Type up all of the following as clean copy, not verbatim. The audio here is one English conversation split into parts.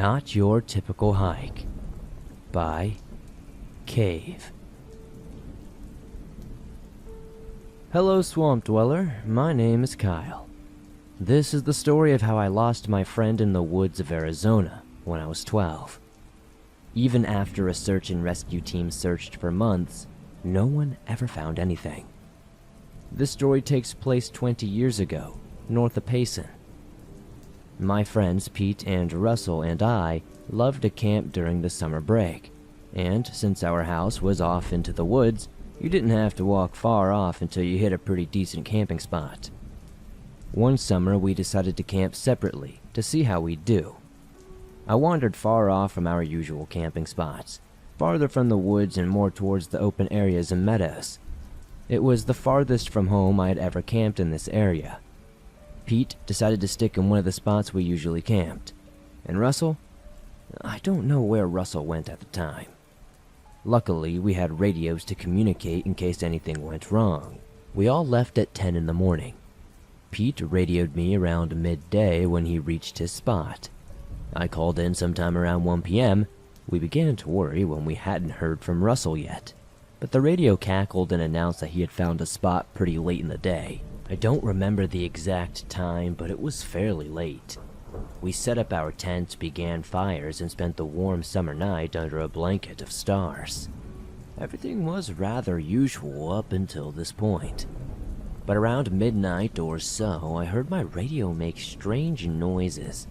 Not Your Typical Hike by Cave. Hello, Swamp Dweller. My name is Kyle. This is the story of how I lost my friend in the woods of Arizona when I was 12. Even after a search and rescue team searched for months, no one ever found anything. This story takes place 20 years ago, north of Payson. My friends Pete and Russell and I loved to camp during the summer break, and since our house was off into the woods, you didn't have to walk far off until you hit a pretty decent camping spot. One summer we decided to camp separately to see how we'd do. I wandered far off from our usual camping spots, farther from the woods and more towards the open areas and meadows. It was the farthest from home I had ever camped in this area. Pete decided to stick in one of the spots we usually camped, and Russell? I don't know where Russell went at the time. Luckily, we had radios to communicate in case anything went wrong. We all left at 10 in the morning. Pete radioed me around midday when he reached his spot. I called in sometime around 1 p.m. We began to worry when we hadn't heard from Russell yet, but the radio cackled and announced that he had found a spot pretty late in the day. I don't remember the exact time, but it was fairly late. We set up our tents, began fires, and spent the warm summer night under a blanket of stars. Everything was rather usual up until this point. But around midnight or so, I heard my radio make strange noises.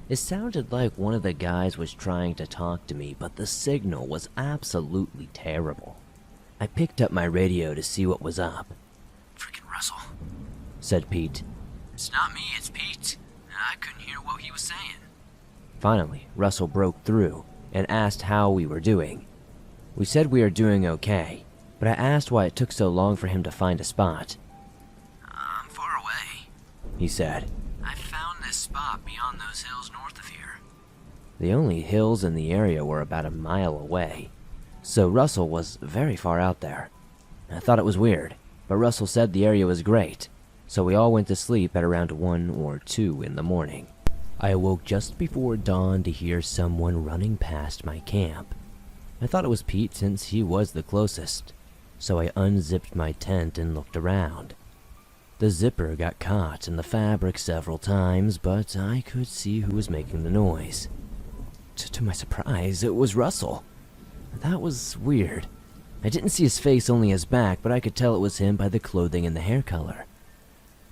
It sounded like one of the guys was trying to talk to me, but the signal was absolutely terrible. I picked up my radio to see what was up. "Freaking Russell," said Pete. "It's not me, it's Pete. I couldn't hear what he was saying." Finally, Russell broke through and asked how we were doing. We said we were doing okay, but I asked why it took so long for him to find a spot. "I'm far away," he said. "I found this spot beyond those hills north of here." The only hills in the area were about a mile away, so Russell was very far out there. I thought it was weird, but Russell said the area was great, so we all went to sleep at around 1 or 2 in the morning. I awoke just before dawn to hear someone running past my camp. I thought it was Pete since he was the closest, so I unzipped my tent and looked around. The zipper got caught in the fabric several times, but I could see who was making the noise. To my surprise, it was Russell. That was weird. I didn't see his face, only his back, but I could tell it was him by the clothing and the hair color.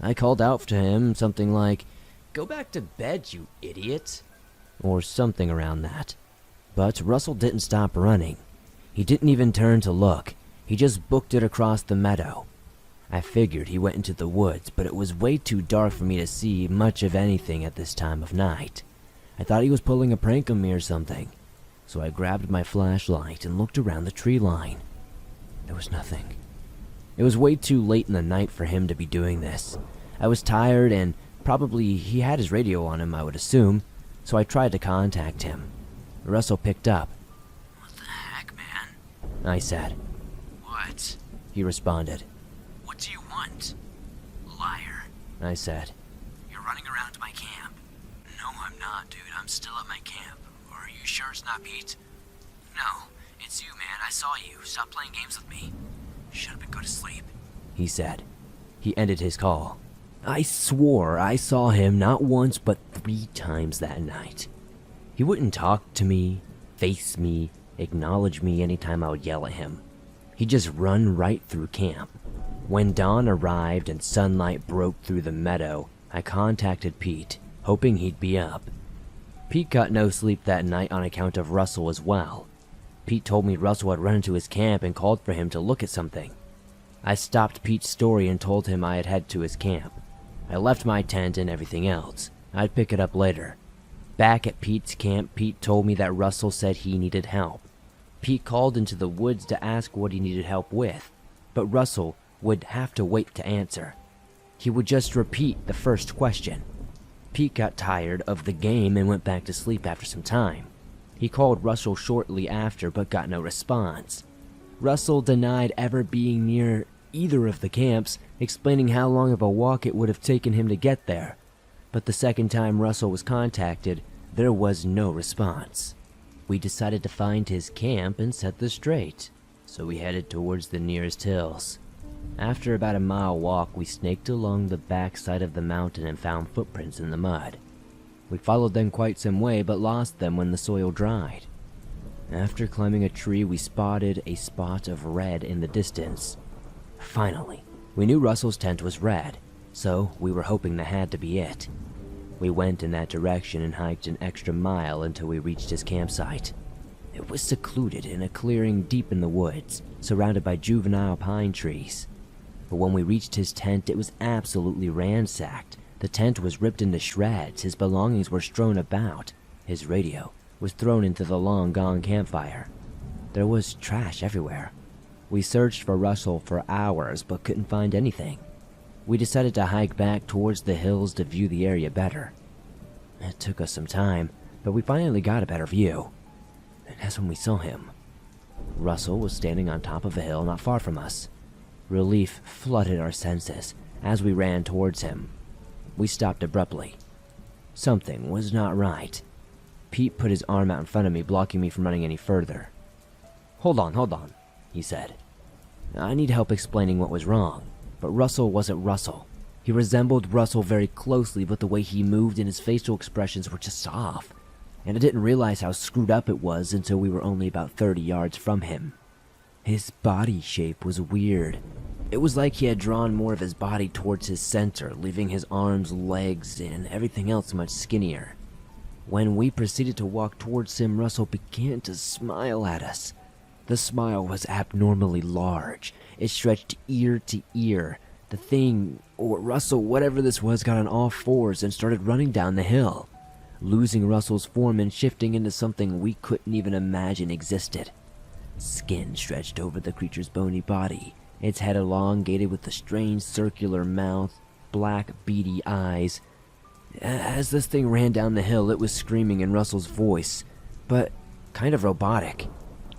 I called out to him something like, "Go back to bed, you idiot," or something around that. But Russell didn't stop running. He didn't even turn to look. He just booked it across the meadow. I figured he went into the woods, but it was way too dark for me to see much of anything at this time of night. I thought he was pulling a prank on me or something, so I grabbed my flashlight and looked around the tree line. There was nothing. It was way too late in the night for him to be doing this. I was tired and probably he had his radio on him, I would assume, so I tried to contact him. Russell picked up. "What the heck, man?" I said. "What?" He responded. "What do you want?" "Liar," I said. "You're running around to my camp." "No, I'm not, dude. I'm still at my camp. Are you sure it's not Pete?" "No, it's you, man. I saw you. Stop playing games with me. Shut up and go to sleep," he said. He ended his call. I swore I saw him not once but 3 times that night. He wouldn't talk to me, face me, acknowledge me anytime I would yell at him. He'd just run right through camp. When dawn arrived and sunlight broke through the meadow, I contacted Pete, hoping he'd be up. Pete got no sleep that night on account of Russell as well. Pete told me Russell had run into his camp and called for him to look at something. I stopped Pete's story and told him I had headed to his camp. I left my tent and everything else. I'd pick it up later. Back at Pete's camp, Pete told me that Russell said he needed help. Pete called into the woods to ask what he needed help with, but Russell would have to wait to answer. He would just repeat the first question. Pete got tired of the game and went back to sleep after some time. He called Russell shortly after but got no response. Russell denied ever being near either of the camps, explaining how long of a walk it would have taken him to get there. But the second time Russell was contacted, There was no response. We decided to find his camp and set this straight, so we headed towards the nearest hills. After about a mile walk, we snaked along the backside of the mountain and found footprints in the mud. We followed them quite some way, but lost them when the soil dried. After climbing a tree, we spotted a spot of red in the distance. Finally, we knew Russell's tent was red, so we were hoping that had to be it. We went in that direction and hiked an extra mile until we reached his campsite. It was secluded in a clearing deep in the woods, surrounded by juvenile pine trees. But when we reached his tent, it was absolutely ransacked. The tent was ripped into shreds, his belongings were strewn about, his radio was thrown into the long-gone campfire. There was trash everywhere. We searched for Russell for hours but couldn't find anything. We decided to hike back towards the hills to view the area better. It took us some time, but we finally got a better view. And that's when we saw him. Russell was standing on top of a hill not far from us. Relief flooded our senses as we ran towards him. We stopped abruptly. Something was not right. Pete put his arm out in front of me, blocking me from running any further. Hold on, he said. I need help explaining what was wrong, but Russell wasn't Russell. He resembled Russell very closely, but the way he moved and his facial expressions were just off, and I didn't realize how screwed up it was until we were only about 30 yards from him. His body shape was weird. It was like he had drawn more of his body towards his center, leaving his arms, legs, and everything else much skinnier. When we proceeded to walk towards him, Russell began to smile at us. The smile was abnormally large. It stretched ear to ear. The thing, or Russell, whatever this was, got on all fours and started running down the hill, losing Russell's form and shifting into something we couldn't even imagine existed. Skin stretched over the creature's bony body, its head elongated with a strange circular mouth, black beady eyes. As this thing ran down the hill, it was screaming in Russell's voice, but kind of robotic.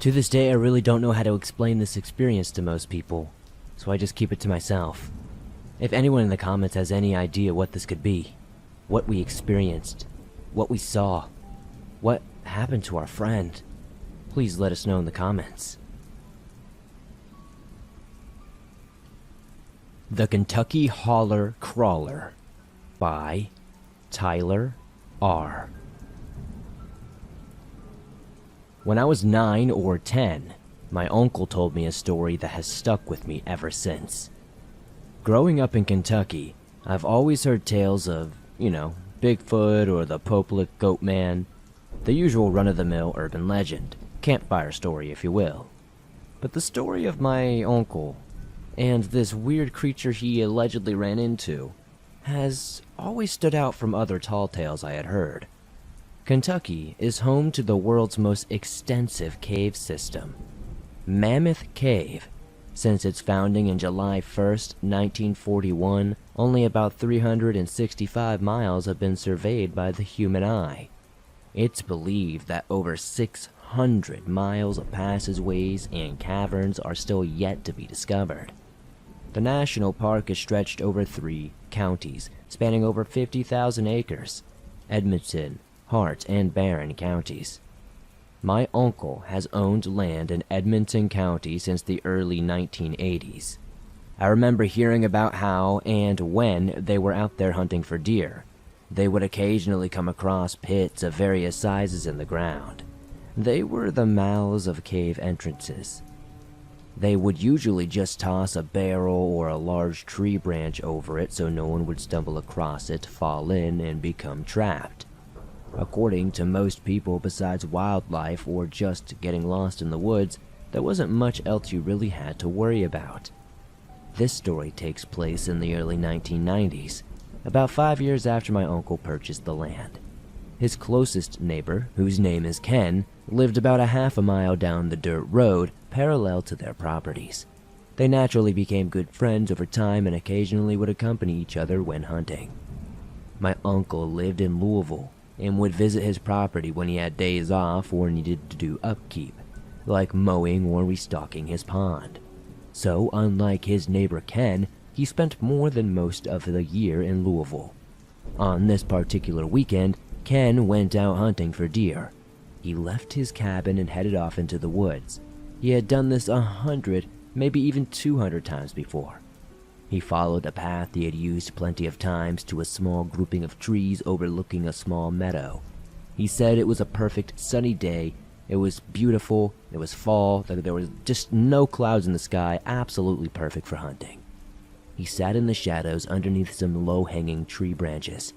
To this day, I really don't know how to explain this experience to most people, so I just keep it to myself. If anyone in the comments has any idea what this could be, what we experienced, what we saw, what happened to our friend, please let us know in the comments. The Kentucky Holler Crawler by Tyler R. When I was 9 or 10, my uncle told me a story that has stuck with me ever since. Growing up in Kentucky, I've always heard tales of, Bigfoot or the Popelik Goat Man, the usual run-of-the-mill urban legend, campfire story if you will. But the story of my uncle, and this weird creature he allegedly ran into, has always stood out from other tall tales I had heard. Kentucky is home to the world's most extensive cave system, Mammoth Cave. Since its founding in July 1st, 1941, only about 365 miles have been surveyed by the human eye. It's believed that over 600 miles of passageways and caverns are still yet to be discovered. The national park is stretched over 3 counties, spanning over 50,000 acres: Edmonton, Hart, and Barron counties. My uncle has owned land in Edmonton County since the early 1980s. I remember hearing about how and when they were out there hunting for deer. They would occasionally come across pits of various sizes in the ground. They were the mouths of cave entrances. They would usually just toss a barrel or a large tree branch over it so no one would stumble across it, fall in, and become trapped. According to most people, besides wildlife or just getting lost in the woods, there wasn't much else you really had to worry about. This story takes place in the early 1990s, about 5 years after my uncle purchased the land. His closest neighbor, whose name is Ken, lived about a half a mile down the dirt road parallel to their properties. They naturally became good friends over time and occasionally would accompany each other when hunting. My uncle lived in Louisville and would visit his property when he had days off or needed to do upkeep, like mowing or restocking his pond. So, unlike his neighbor Ken, he spent more than most of the year in Louisville. On this particular weekend, Ken went out hunting for deer. He left his cabin and headed off into the woods. He had done this 100, maybe even 200 times before. He followed a path he had used plenty of times to a small grouping of trees overlooking a small meadow. He said it was a perfect sunny day. It was beautiful, it was fall, there was just no clouds in the sky, absolutely perfect for hunting. He sat in the shadows underneath some low-hanging tree branches,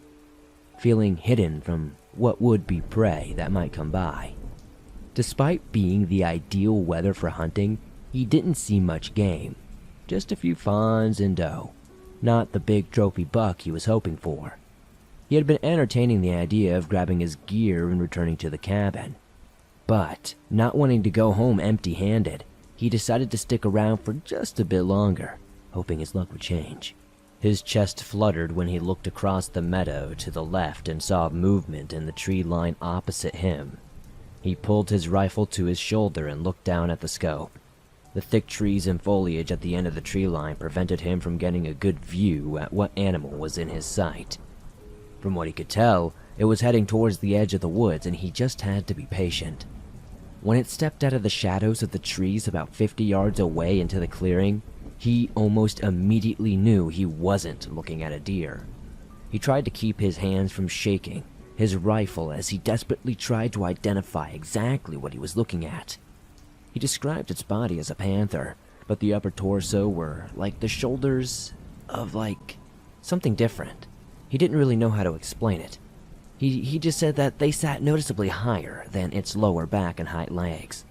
feeling hidden from what would be prey that might come by. Despite being the ideal weather for hunting, he didn't see much game. Just a few fawns and doe, not the big trophy buck he was hoping for. He had been entertaining the idea of grabbing his gear and returning to the cabin. But, not wanting to go home empty-handed, he decided to stick around for just a bit longer, hoping his luck would change. His chest fluttered when he looked across the meadow to the left and saw movement in the tree line opposite him. He pulled his rifle to his shoulder and looked down at the scope. The thick trees and foliage at the end of the tree line prevented him from getting a good view at what animal was in his sight. From what he could tell, it was heading towards the edge of the woods, and he just had to be patient. When it stepped out of the shadows of the trees about 50 yards away into the clearing, he almost immediately knew he wasn't looking at a deer. He tried to keep his hands from shaking his rifle as he desperately tried to identify exactly what he was looking at. He described its body as a panther, but the upper torso were like the shoulders of something different. He didn't really know how to explain it. He just said that they sat noticeably higher than its lower back and hind legs.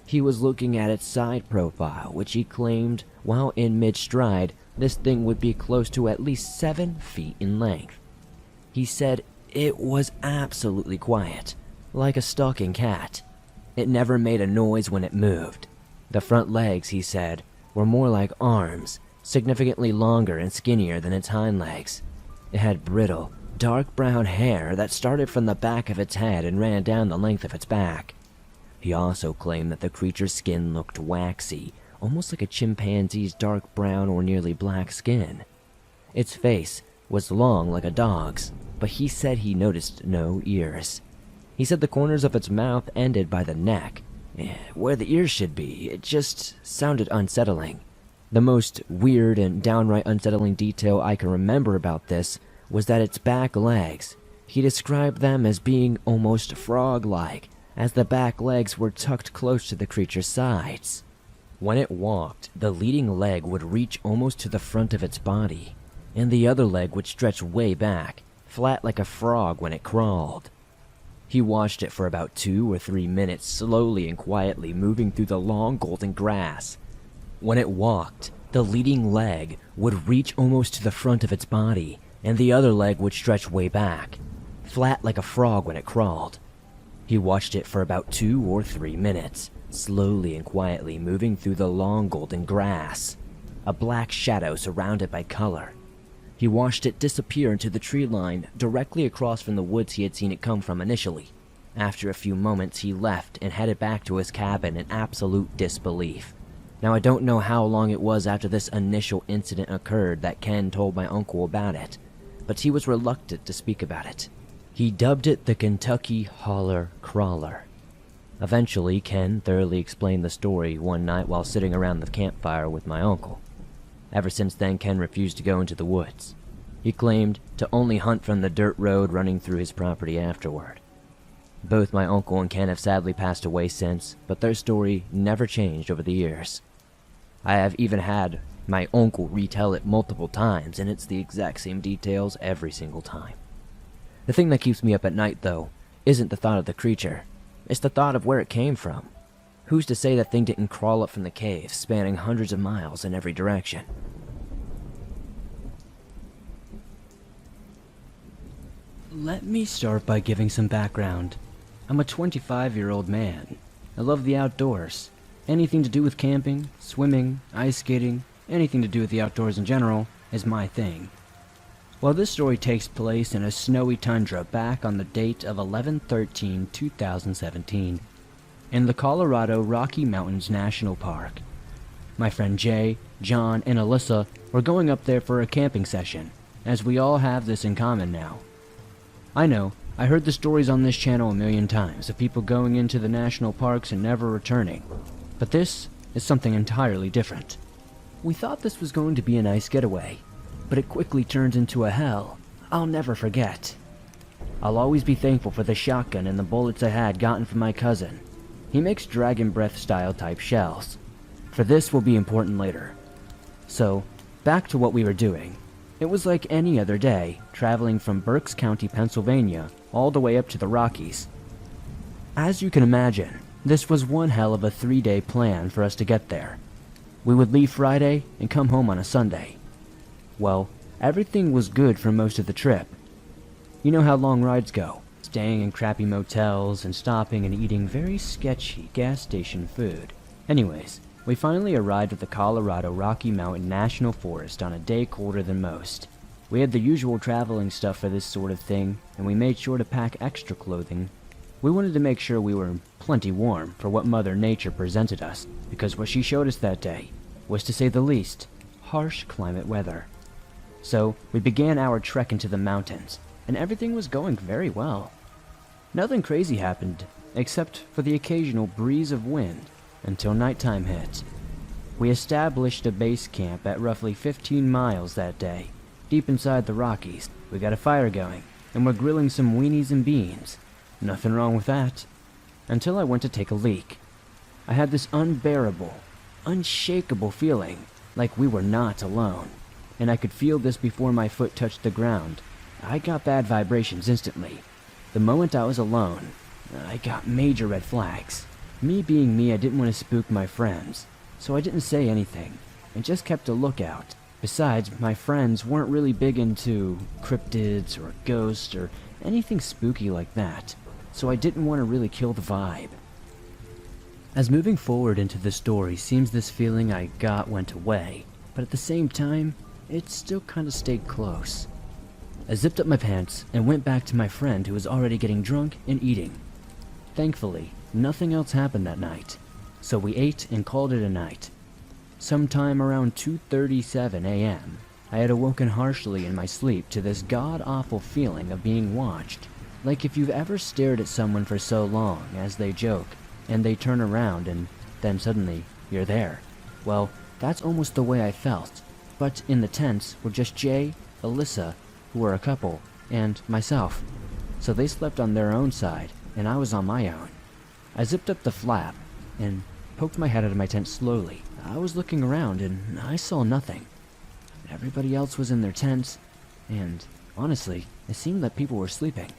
He was looking at its side profile, which he claimed, while in mid-stride, this thing would be close to at least 7 feet in length. He said it was absolutely quiet, like a stalking cat. It never made a noise when it moved. The front legs, he said, were more like arms, significantly longer and skinnier than its hind legs. It had brittle, dark brown hair that started from the back of its head and ran down the length of its back. He also claimed that the creature's skin looked waxy, almost like a chimpanzee's dark brown or nearly black skin. Its face was long like a dog's, but he said he noticed no ears. He said the corners of its mouth ended by the neck, where the ears should be. It just sounded unsettling. The most weird and downright unsettling detail I can remember about this was that its back legs, he described them as being almost frog-like, as the back legs were tucked close to the creature's sides. When it walked, the leading leg would reach almost to the front of its body, and the other leg would stretch way back, flat like a frog when it crawled. He watched it for about 2 or 3 minutes, slowly and quietly moving through the long golden grass. When it walked, the leading leg would reach almost to the front of its body, and the other leg would stretch way back, flat like a frog when it crawled. He watched it for about 2 or 3 minutes, slowly and quietly moving through the long golden grass, a black shadow surrounded by color. He watched it disappear into the tree line directly across from the woods he had seen it come from initially. After a few moments, he left and headed back to his cabin in absolute disbelief. Now, I don't know how long it was after this initial incident occurred that Ken told my uncle about it, but he was reluctant to speak about it. He dubbed it the Kentucky Holler Crawler. Eventually, Ken thoroughly explained the story one night while sitting around the campfire with my uncle. Ever since then, Ken refused to go into the woods. He claimed to only hunt from the dirt road running through his property afterward. Both my uncle and Ken have sadly passed away since, but their story never changed over the years. I have even had my uncle retell it multiple times, and it's the exact same details every single time. The thing that keeps me up at night, though, isn't the thought of the creature. It's the thought of where it came from. Who's to say that thing didn't crawl up from the cave, spanning hundreds of miles in every direction? Let me start by giving some background. I'm a 25-year-old man. I love the outdoors. Anything to do with camping, swimming, ice skating, anything to do with the outdoors in general is my thing. Well, this story takes place in a snowy tundra back on the date of 11/13/2017 in the Colorado Rocky Mountains National Park. My friend Jay, John, and Alyssa were going up there for a camping session, as we all have this in common now. I know, I heard the stories on this channel a million times of people going into the national parks and never returning, but this is something entirely different. We thought this was going to be a nice getaway, but it quickly turned into a hell I'll never forget. I'll always be thankful for the shotgun and the bullets I had gotten from my cousin. He makes dragon breath style type shells. For this will be important later. So, back to what we were doing. It was like any other day, traveling from Berks County, Pennsylvania, all the way up to the Rockies. As you can imagine, this was one hell of a 3-day plan for us to get there. We would leave Friday and come home on a Sunday. Well, everything was good for most of the trip. You know how long rides go, staying in crappy motels and stopping and eating very sketchy gas station food. Anyways, we finally arrived at the Colorado Rocky Mountain National Forest on a day colder than most. We had the usual traveling stuff for this sort of thing, and we made sure to pack extra clothing. We wanted to make sure we were plenty warm for what Mother Nature presented us, because what she showed us that day was, to say the least, harsh climate weather. So, we began our trek into the mountains, and everything was going very well. Nothing crazy happened, except for the occasional breeze of wind, until nighttime hit. We established a base camp at roughly 15 miles that day, deep inside the Rockies. We got a fire going, and we're grilling some weenies and beans. Nothing wrong with that. Until I went to take a leak. I had this unbearable, unshakable feeling like we were not alone, and I could feel this before my foot touched the ground. I got bad vibrations instantly. The moment I was alone, I got major red flags. Me being me, I didn't want to spook my friends, so I didn't say anything, and just kept a lookout. Besides, my friends weren't really big into cryptids or ghosts or anything spooky like that, so I didn't want to really kill the vibe. As moving forward into the story seems this feeling I got went away, but at the same time, it still kinda stayed close. I zipped up my pants and went back to my friend who was already getting drunk and eating. Thankfully, nothing else happened that night, so we ate and called it a night. Sometime around 2:37 a.m., I had awoken harshly in my sleep to this god-awful feeling of being watched. Like if you've ever stared at someone for so long as they joke, and they turn around and then suddenly you're there. Well, that's almost the way I felt, but in the tents were just Jay, Alyssa, who were a couple, and myself. So they slept on their own side, and I was on my own. I zipped up the flap and poked my head out of my tent slowly. I was looking around and I saw nothing. Everybody else was in their tents, and honestly, it seemed that people were sleeping.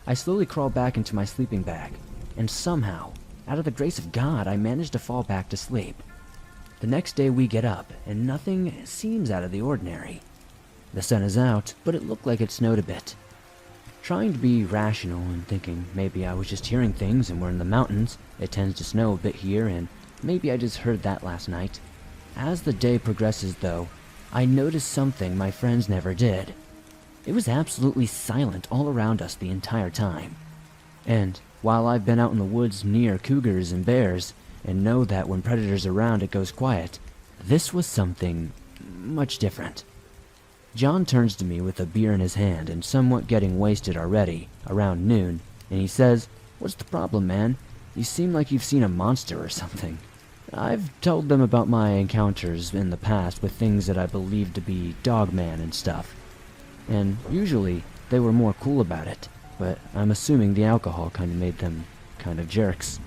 I slowly crawled back into my sleeping bag, and somehow, out of the grace of God, I managed to fall back to sleep. The next day we get up, and nothing seems out of the ordinary. The sun is out, but it looked like it snowed a bit. Trying to be rational and thinking maybe I was just hearing things and we're in the mountains, it tends to snow a bit here, and maybe I just heard that last night. As the day progresses though, I noticed something my friends never did. It was absolutely silent all around us the entire time. And while I've been out in the woods near cougars and bears, and know that when predators are around it goes quiet, this was something much different. John turns to me with a beer in his hand and somewhat getting wasted already, around noon, and he says, "What's the problem, man? You seem like you've seen a monster or something." I've told them about my encounters in the past with things that I believed to be dogman and stuff, and usually they were more cool about it, but I'm assuming the alcohol kinda made them kind of jerks.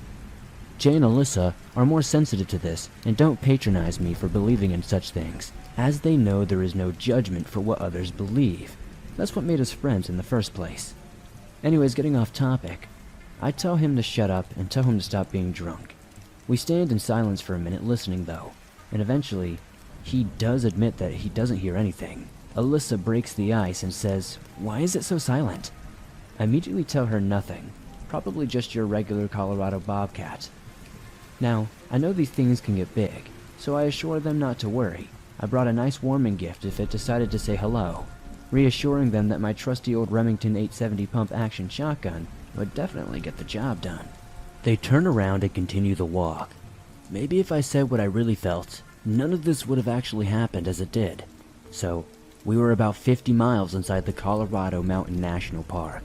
Jay and Alyssa are more sensitive to this and don't patronize me for believing in such things, as they know there is no judgment for what others believe. That's what made us friends in the first place. Anyways, getting off topic, I tell him to shut up and tell him to stop being drunk. We stand in silence for a minute listening though, and eventually, he does admit that he doesn't hear anything. Alyssa breaks the ice and says, "Why is it so silent?" I immediately tell her nothing, probably just your regular Colorado bobcat. Now, I know these things can get big, so I assure them not to worry. I brought a nice warming gift if it decided to say hello, reassuring them that my trusty old Remington 870 pump action shotgun would definitely get the job done. They turn around and continue the walk. Maybe if I said what I really felt, none of this would have actually happened as it did. So, we were about 50 miles inside the Colorado Mountain National Park.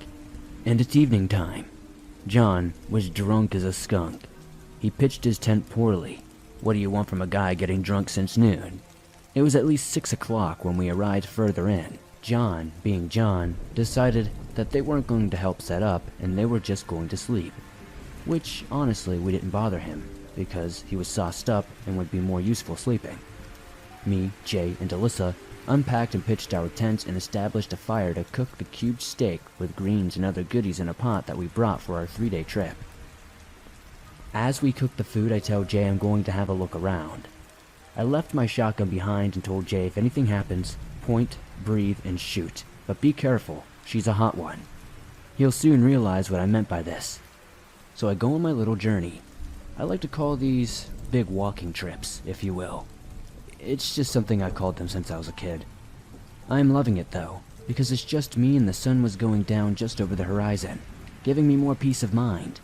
and it's evening time. John was drunk as a skunk. He pitched his tent poorly. What do you want from a guy getting drunk since noon? It was at least 6 o'clock when we arrived further in. John, being John, decided that they weren't going to help set up and they were just going to sleep. Which, honestly, we didn't bother him, because he was sauced up and would be more useful sleeping. Me, Jay, and Alyssa unpacked and pitched our tents and established a fire to cook the cubed steak with greens and other goodies in a pot that we brought for our 3-day trip. As we cooked the food, I tell Jay I'm going to have a look around. I left my shotgun behind and told Jay if anything happens, point, breathe, and shoot. But be careful, she's a hot one. He'll soon realize what I meant by this. So I go on my little journey. I like to call these big walking trips, if you will. It's just something I've called them since I was a kid. I'm loving it though, because it's just me and the sun was going down just over the horizon, giving me more peace of mind.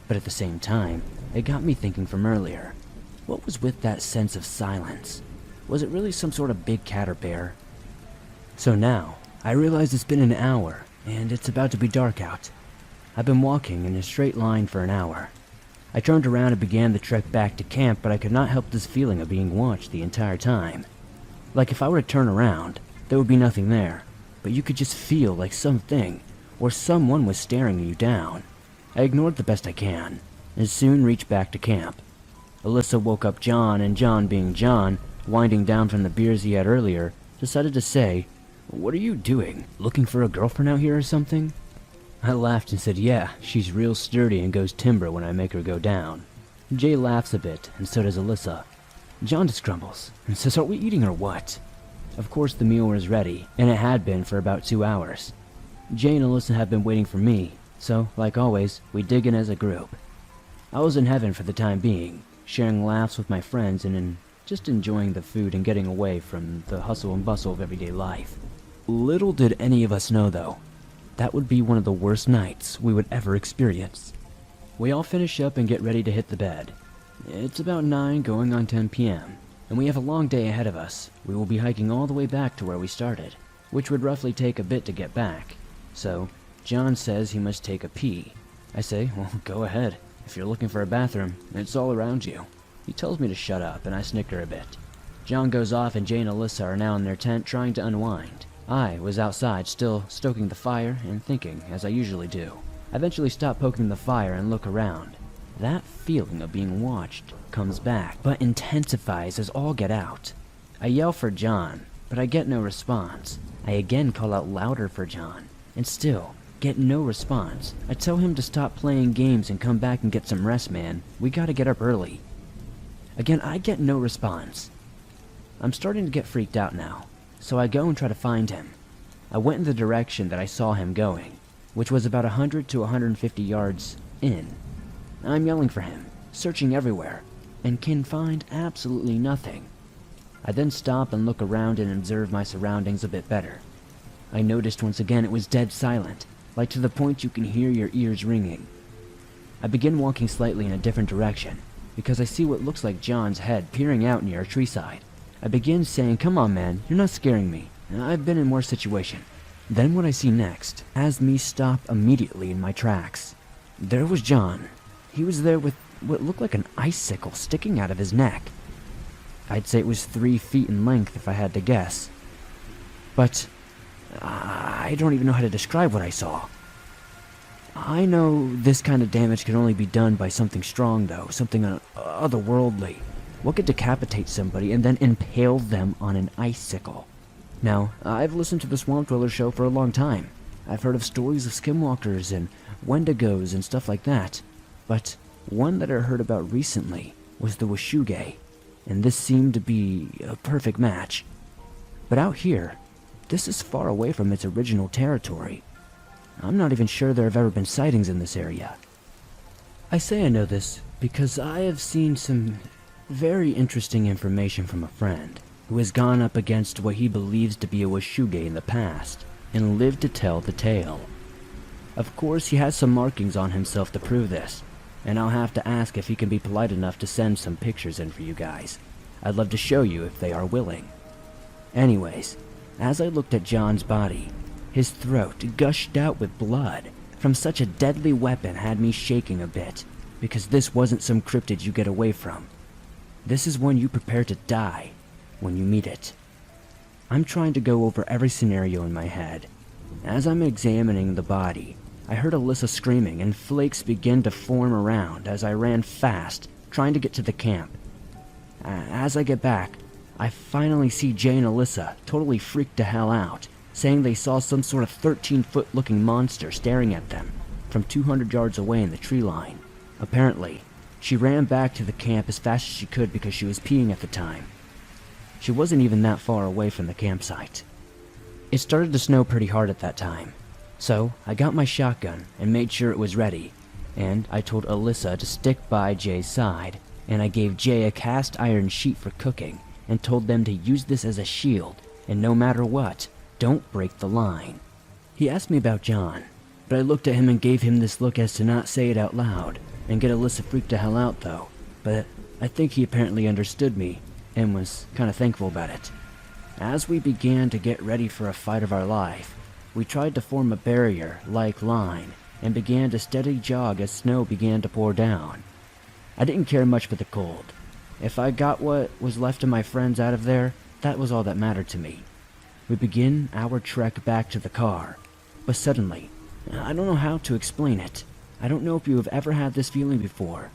But at the same time, it got me thinking from earlier. What was with that sense of silence? Was it really some sort of big cat or bear? So now, I realize it's been an hour, and it's about to be dark out. I've been walking in a straight line for an hour. I turned around and began the trek back to camp, but I could not help this feeling of being watched the entire time. Like if I were to turn around, there would be nothing there, but you could just feel like something, or someone was staring you down. I ignored the best I can, and soon reached back to camp. Alyssa woke up John, and John, being John, winding down from the beers he had earlier, decided to say, "What are you doing? Looking for a girlfriend out here or something?" I laughed and said, "Yeah, she's real sturdy and goes timber when I make her go down." Jay laughs a bit, and so does Alyssa. John just grumbles and says, "Are we eating or what?" Of course the meal was ready, and it had been for about 2 hours. Jay and Alyssa have been waiting for me, so, like always, we dig in as a group. I was in heaven for the time being, sharing laughs with my friends and just enjoying the food and getting away from the hustle and bustle of everyday life. Little did any of us know, though, that would be one of the worst nights we would ever experience. We all finish up and get ready to hit the bed. It's about 9 going on 10 p.m., and we have a long day ahead of us. We will be hiking all the way back to where we started, which would roughly take a bit to get back. So, John says he must take a pee. I say, well, go ahead. If you're looking for a bathroom, it's all around you. He tells me to shut up, and I snicker a bit. John goes off, and Jay and Alyssa are now in their tent trying to unwind. I was outside, still stoking the fire and thinking, as I usually do. I eventually stop poking the fire and look around. That feeling of being watched comes back, but intensifies as all get out. I yell for John, but I get no response. I again call out louder for John, and still get no response. I tell him to stop playing games and come back and get some rest, man. We gotta get up early. Again, I get no response. I'm starting to get freaked out now, so I go and try to find him. I went in the direction that I saw him going, which was about 100 to 150 yards in. I'm yelling for him, searching everywhere, and can find absolutely nothing. I then stop and look around and observe my surroundings a bit better. I noticed once again it was dead silent, like to the point you can hear your ears ringing. I begin walking slightly in a different direction, because I see what looks like John's head peering out near a tree side. I begin saying, "Come on, man, you're not scaring me. I've been in worse situations." Then what I see next has me stop immediately in my tracks. There was John. He was there with what looked like an icicle sticking out of his neck. I'd say it was 3 feet in length if I had to guess. But I don't even know how to describe what I saw. I know this kind of damage can only be done by something strong, though, something otherworldly. What could decapitate somebody and then impale them on an icicle? Now, I've listened to the Swamp Dweller show for a long time. I've heard of stories of skinwalkers and wendigos and stuff like that. But one that I heard about recently was the Washuge, and this seemed to be a perfect match. But out here, this is far away from its original territory. I'm not even sure there have ever been sightings in this area. I say I know this because I have seen some very interesting information from a friend who has gone up against what he believes to be a Washuge in the past and lived to tell the tale. Of course, he has some markings on himself to prove this, and I'll have to ask if he can be polite enough to send some pictures in for you guys. I'd love to show you if they are willing. Anyways, as I looked at John's body, his throat gushed out with blood from such a deadly weapon had me shaking a bit, because this wasn't some cryptid you get away from. This is one you prepare to die when you meet it. I'm trying to go over every scenario in my head. As I'm examining the body, I heard Alyssa screaming and flakes begin to form around as I ran fast, trying to get to the camp. As I get back, I finally see Jay and Alyssa totally freaked the hell out, saying they saw some sort of 13-foot looking monster staring at them from 200 yards away in the tree line. Apparently, she ran back to the camp as fast as she could because she was peeing at the time. She wasn't even that far away from the campsite. It started to snow pretty hard at that time, so I got my shotgun and made sure it was ready, and I told Alyssa to stick by Jay's side, and I gave Jay a cast iron sheet for cooking and told them to use this as a shield, and no matter what, don't break the line. He asked me about John, but I looked at him and gave him this look as to not say it out loud and get Alyssa freaked the hell out though, but I think he apparently understood me and was kinda thankful about it. As we began to get ready for a fight of our life, we tried to form a barrier-like line and began to steady jog as snow began to pour down. I didn't care much for the cold. If I got what was left of my friends out of there, that was all that mattered to me. We begin our trek back to the car, but suddenly, I don't know how to explain it. I don't know if you have ever had this feeling before.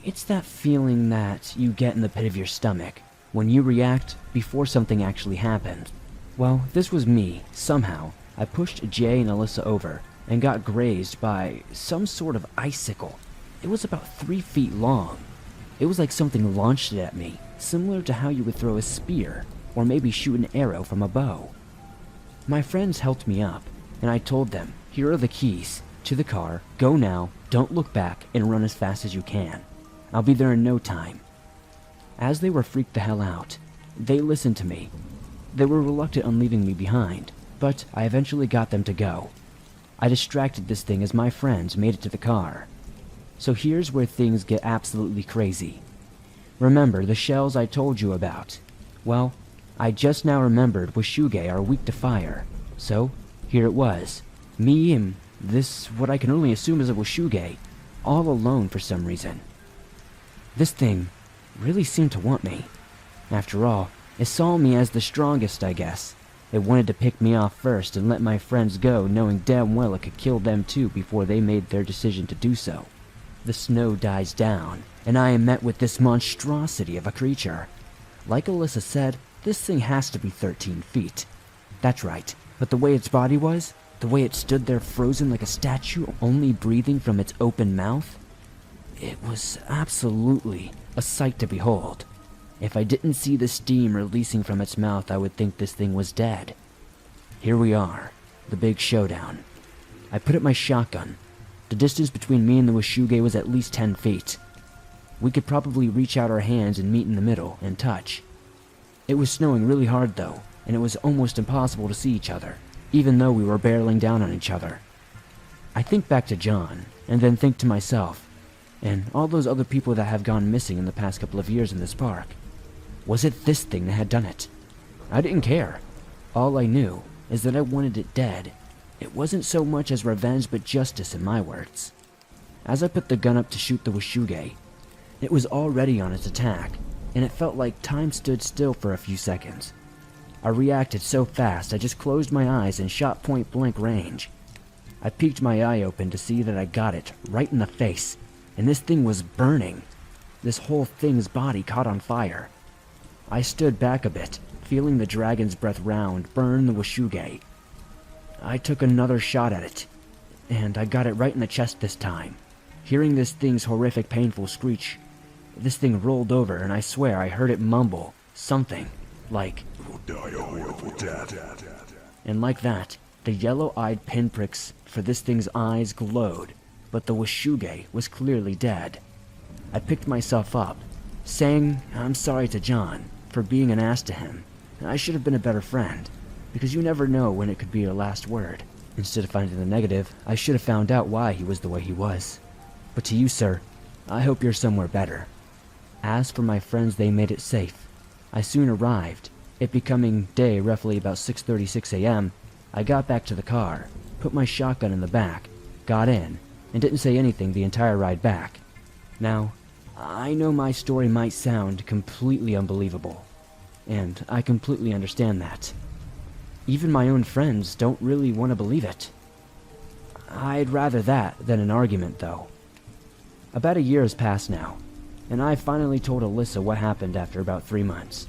It's that feeling that you get in the pit of your stomach when you react before something actually happened. Well, this was me. Somehow, I pushed Jay and Alyssa over and got grazed by some sort of icicle. It was about 3 feet long. It was like something launched it at me, similar to how you would throw a spear, or maybe shoot an arrow from a bow. My friends helped me up, and I told them, here are the keys to the car, go now, don't look back, and run as fast as you can. I'll be there in no time. As they were freaked the hell out, they listened to me. They were reluctant on leaving me behind, but I eventually got them to go. I distracted this thing as my friends made it to the car. So here's where things get absolutely crazy. Remember the shells I told you about? Well, I just now remembered Washuge are weak to fire. So, here it was. Me and this, what I can only assume is a Washuge, all alone for some reason. This thing really seemed to want me. After all, it saw me as the strongest, I guess. It wanted to pick me off first and let my friends go, knowing damn well it could kill them too before they made their decision to do so. The snow dies down, and I am met with this monstrosity of a creature. Like Alyssa said, this thing has to be 13 feet. That's right, but the way its body was, the way it stood there frozen like a statue, only breathing from its open mouth, it was absolutely a sight to behold. If I didn't see the steam releasing from its mouth, I would think this thing was dead. Here we are, the big showdown. I put up my shotgun. The distance between me and the Washuge was at least 10 feet. We could probably reach out our hands and meet in the middle and touch. It was snowing really hard though, and it was almost impossible to see each other, even though we were barreling down on each other. I think back to John, and then think to myself, and all those other people that have gone missing in the past couple of years in this park. Was it this thing that had done it? I didn't care. All I knew is that I wanted it dead. It wasn't so much as revenge but justice in my words. As I put the gun up to shoot the Washuge, it was already on its attack, and it felt like time stood still for a few seconds. I reacted so fast I just closed my eyes and shot point blank range. I peeked my eye open to see that I got it right in the face, and this thing was burning. This whole thing's body caught on fire. I stood back a bit, feeling the dragon's breath round burn the Washuge. I took another shot at it, and I got it right in the chest this time. Hearing this thing's horrific painful screech, this thing rolled over and I swear I heard it mumble something like, "You'll die a horrible death." And like that, the yellow-eyed pinpricks for this thing's eyes glowed, but the Washuge was clearly dead. I picked myself up, saying I'm sorry to John for being an ass to him. I should have been a better friend, because you never know when it could be your last word. Instead of finding the negative, I should have found out why he was the way he was. But to you, sir, I hope you're somewhere better. As for my friends, they made it safe. I soon arrived. It becoming day roughly about 6:36 a.m., I got back to the car, put my shotgun in the back, got in, and didn't say anything the entire ride back. Now, I know my story might sound completely unbelievable, and I completely understand that. Even my own friends don't really want to believe it. I'd rather that than an argument, though. About a year has passed now, and I finally told Alyssa what happened after about 3 months.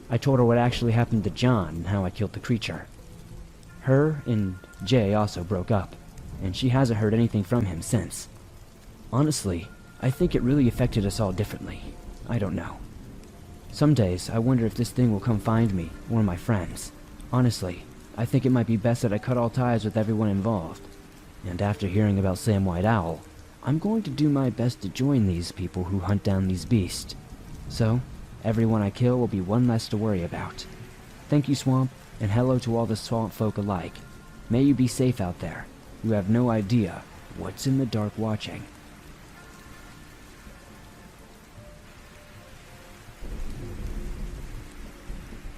I told her what actually happened to John and how I killed the creature. Her and Jay also broke up, and she hasn't heard anything from him since. Honestly, I think it really affected us all differently. I don't know. Some days, I wonder if this thing will come find me, or my friends. Honestly, I think it might be best that I cut all ties with everyone involved. And after hearing about Sam White Owl, I'm going to do my best to join these people who hunt down these beasts. So, everyone I kill will be one less to worry about. Thank you, Swamp, and hello to all the swamp folk alike. May you be safe out there. You have no idea what's in the dark watching.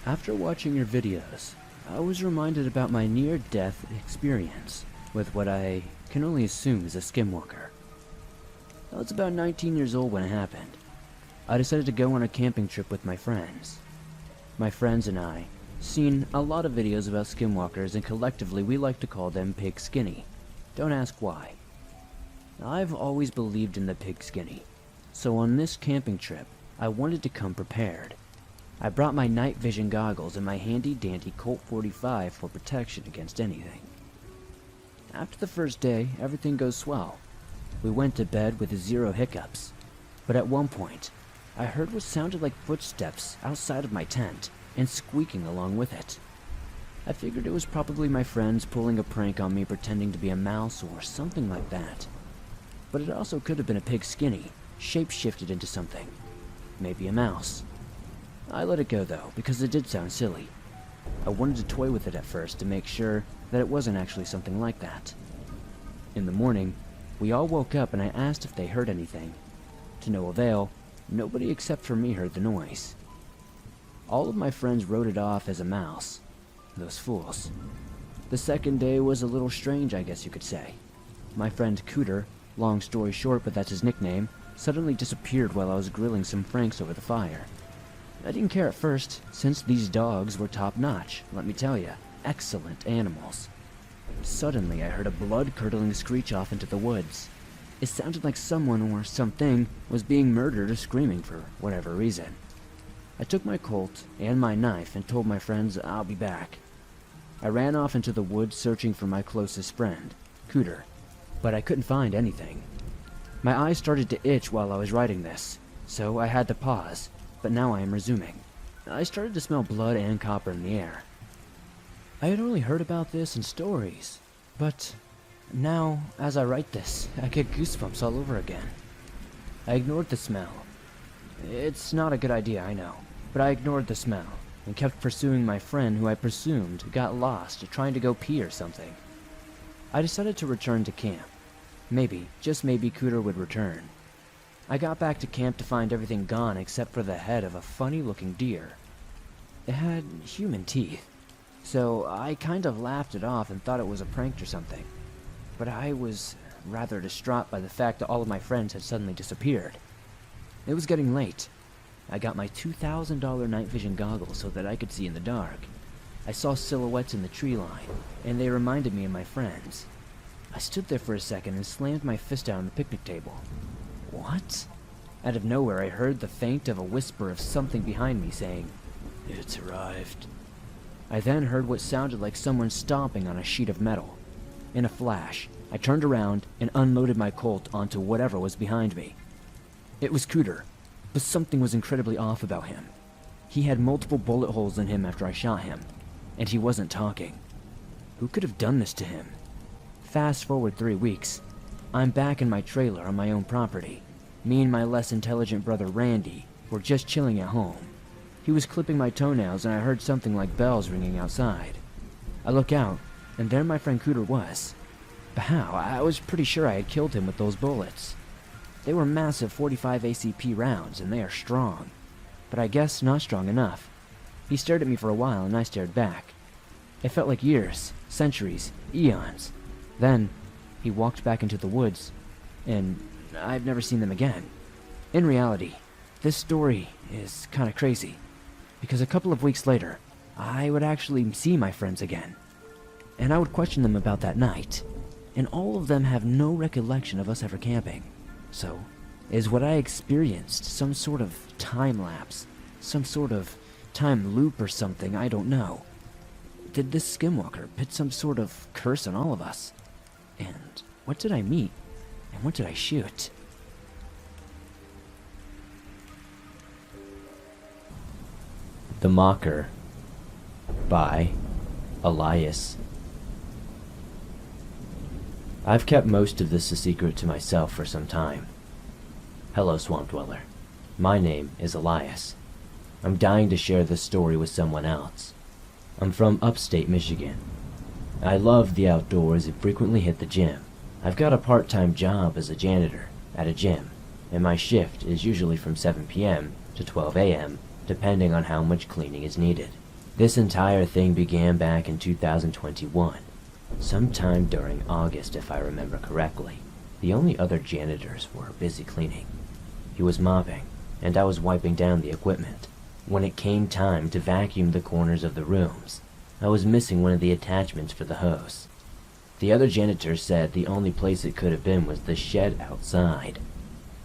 After watching your videos, I was reminded about my near-death experience with what I can only assume is a skinwalker. I was about 19 years old when it happened. I decided to go on a camping trip with my friends. My friends and I seen a lot of videos about skinwalkers, and collectively we like to call them pig skinny. Don't ask why. I've always believed in the pig skinny, so on this camping trip, I wanted to come prepared. I brought my night vision goggles and my handy-dandy Colt 45 for protection against anything. After the first day, everything goes swell. We went to bed with 0 hiccups, but at one point, I heard what sounded like footsteps outside of my tent and squeaking along with it. I figured it was probably my friends pulling a prank on me, pretending to be a mouse or something like that. But it also could have been a pig skinny, shape-shifted into something. Maybe a mouse. I let it go though, because it did sound silly. I wanted to toy with it at first to make sure that it wasn't actually something like that. In the morning, we all woke up and I asked if they heard anything. To no avail, nobody except for me heard the noise. All of my friends wrote it off as a mouse. Those fools. The second day was a little strange, I guess you could say. My friend Cooter, long story short but that's his nickname, suddenly disappeared while I was grilling some franks over the fire. I didn't care at first, since these dogs were top-notch, let me tell you. Excellent animals. Suddenly I heard a blood-curdling screech off into the woods. It sounded like someone or something was being murdered or screaming for whatever reason. I took my Colt and my knife and told my friends I'll be back. I ran off into the woods searching for my closest friend, Cooter, but I couldn't find anything. My eyes started to itch while I was writing this, so I had to pause, but now I am resuming. I started to smell blood and copper in the air. I had only heard about this in stories, but now, as I write this, I get goosebumps all over again. I ignored the smell. It's not a good idea, I know, but I ignored the smell and kept pursuing my friend who I presumed got lost trying to go pee or something. I decided to return to camp. Maybe, just maybe, Cooter would return. I got back to camp to find everything gone except for the head of a funny-looking deer. It had human teeth, so I kind of laughed it off and thought it was a prank or something. But I was rather distraught by the fact that all of my friends had suddenly disappeared. It was getting late. I got my $2,000 night vision goggles so that I could see in the dark. I saw silhouettes in the tree line, and they reminded me of my friends. I stood there for a second and slammed my fist down on the picnic table. What? Out of nowhere, I heard the faint of a whisper of something behind me saying, "It's arrived." I then heard what sounded like someone stomping on a sheet of metal. In a flash, I turned around and unloaded my Colt onto whatever was behind me. It was Cooter, but something was incredibly off about him. He had multiple bullet holes in him after I shot him, and he wasn't talking. Who could have done this to him? Fast forward 3 weeks. I'm back in my trailer on my own property. Me and my less intelligent brother Randy were just chilling at home. He was clipping my toenails and I heard something like bells ringing outside. I look out, and there my friend Cooter was. But how? I was pretty sure I had killed him with those bullets. They were massive 45 ACP rounds, and they are strong. But I guess not strong enough. He stared at me for a while, and I stared back. It felt like years, centuries, eons. Then, he walked back into the woods, and I've never seen them again. In reality, this story is kinda crazy, because a couple of weeks later, I would actually see my friends again, and I would question them about that night, and all of them have no recollection of us ever camping. So, is what I experienced some sort of time lapse, some sort of time loop or something? I don't know. Did this skinwalker put some sort of curse on all of us? And what did I meet? And what did I shoot? The Mocker by Elias. I've kept most of this a secret to myself for some time. Hello, Swamp Dweller. My name is Elias. I'm dying to share this story with someone else. I'm from upstate Michigan. I love the outdoors and frequently hit the gym. I've got a part-time job as a janitor at a gym, and my shift is usually from 7 p.m. to 12 a.m., depending on how much cleaning is needed. This entire thing began back in 2021, sometime during August if I remember correctly. The only other janitors were busy cleaning. He was mopping, and I was wiping down the equipment. When it came time to vacuum the corners of the rooms, I was missing one of the attachments for the hose. The other janitor said the only place it could have been was the shed outside.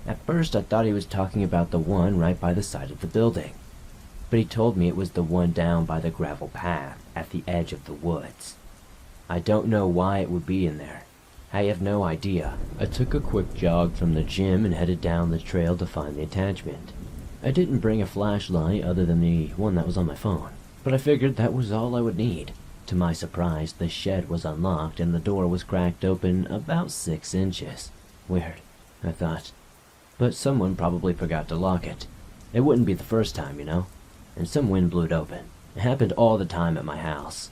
At first I thought he was talking about the one right by the side of the building, but he told me it was the one down by the gravel path at the edge of the woods. I don't know why it would be in there. I have no idea. I took a quick jog from the gym and headed down the trail to find the attachment. I didn't bring a flashlight other than the one that was on my phone, but I figured that was all I would need. To my surprise, the shed was unlocked and the door was cracked open about 6 inches. Weird, I thought. But someone probably forgot to lock it. It wouldn't be the first time, you know. And some wind blew it open. It happened all the time at my house.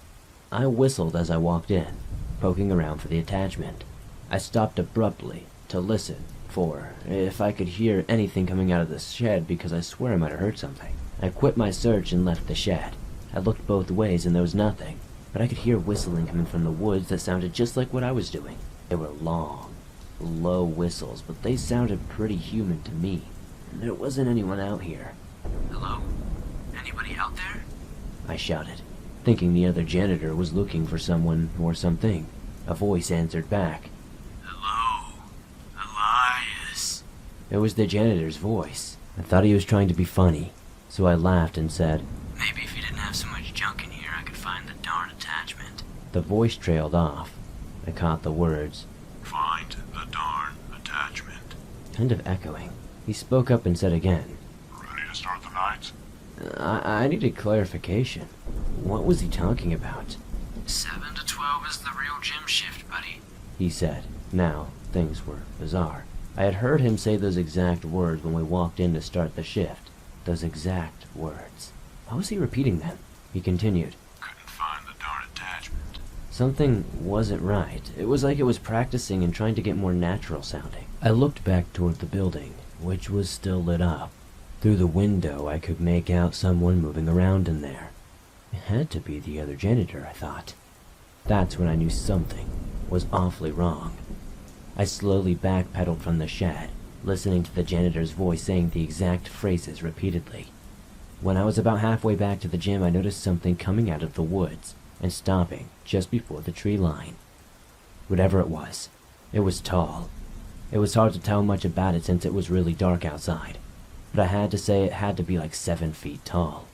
I whistled as I walked in, poking around for the attachment. I stopped abruptly to listen for if I could hear anything coming out of the shed because I swear I might have heard something. I quit my search and left the shed. I looked both ways and there was nothing, but I could hear whistling coming from the woods that sounded just like what I was doing. They were long, low whistles, but they sounded pretty human to me. There wasn't anyone out here. Hello? Anybody out there? I shouted, thinking the other janitor was looking for someone or something. A voice answered back. Hello? Elias? It was the janitor's voice. I thought he was trying to be funny, so I laughed and said, Maybe if you didn't have so much junk in here, I could find the darn attachment. The voice trailed off. I caught the words, Find the darn attachment. kind of echoing. He spoke up and said again, Ready to start the night? I needed clarification. What was he talking about? 7 to 12 is the real gym shift, buddy. He said. Now, things were bizarre. I had heard him say those exact words when we walked in to start the shift. Those exact words. Why was he repeating them? He continued. Couldn't find the darn attachment. Something wasn't right. It was like it was practicing and trying to get more natural sounding. I looked back toward the building, which was still lit up. Through the window, I could make out someone moving around in there. It had to be the other janitor, I thought. That's when I knew something was awfully wrong. I slowly backpedaled from the shed, listening to the janitor's voice saying the exact phrases repeatedly. When I was about halfway back to the gym, I noticed something coming out of the woods and stopping just before the tree line. Whatever it was tall. It was hard to tell much about it since it was really dark outside, but I had to say it had to be like 7 feet tall.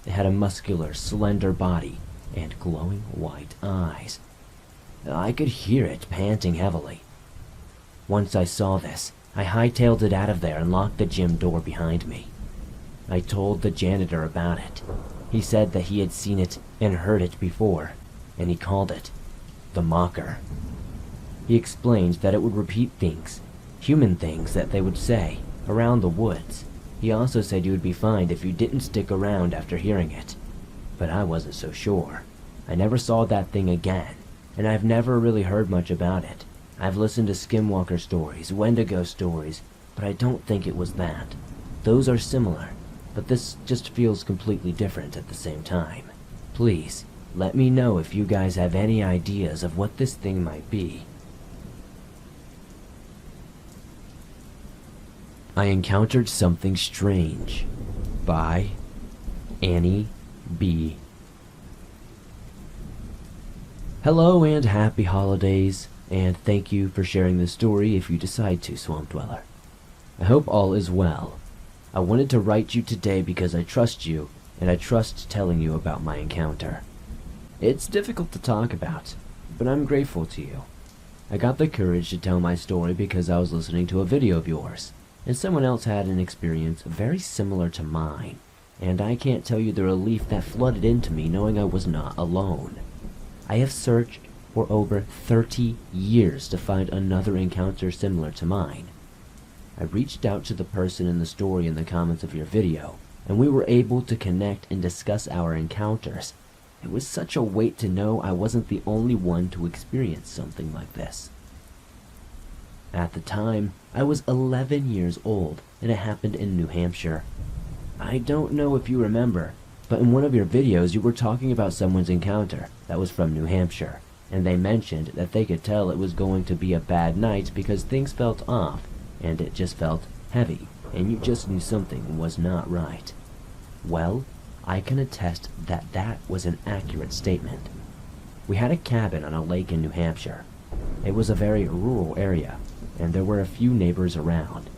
It had a muscular, slender body and glowing white eyes. I could hear it panting heavily. Once I saw this, I hightailed it out of there and locked the gym door behind me. I told the janitor about it. He said that he had seen it and heard it before, and he called it the Mocker. He explained that it would repeat things, human things that they would say, around the woods. He also said you would be fine if you didn't stick around after hearing it. But I wasn't so sure. I never saw that thing again, and I've never really heard much about it. I've listened to skinwalker stories, Wendigo stories, but I don't think it was that. Those are similar, but this just feels completely different at the same time. Please, let me know if you guys have any ideas of what this thing might be. I encountered something strange by Annie B. Hello and happy holidays, and thank you for sharing this story if you decide to, Swamp Dweller. I hope all is well. I wanted to write you today because I trust you, and I trust telling you about my encounter. It's difficult to talk about, but I'm grateful to you. I got the courage to tell my story because I was listening to a video of yours, and someone else had an experience very similar to mine, and I can't tell you the relief that flooded into me knowing I was not alone. I have searched for over 30 years to find another encounter similar to mine. I reached out to the person in the story in the comments of your video, and we were able to connect and discuss our encounters. It was such a weight to know I wasn't the only one to experience something like this. At the time, I was 11 years old, and it happened in New Hampshire. I don't know if you remember, but in one of your videos you were talking about someone's encounter that was from New Hampshire, and they mentioned that they could tell it was going to be a bad night because things felt off, and it just felt heavy, and you just knew something was not right. Well, I can attest that that was an accurate statement. We had a cabin on a lake in New Hampshire. It was a very rural area, and there were a few neighbors around.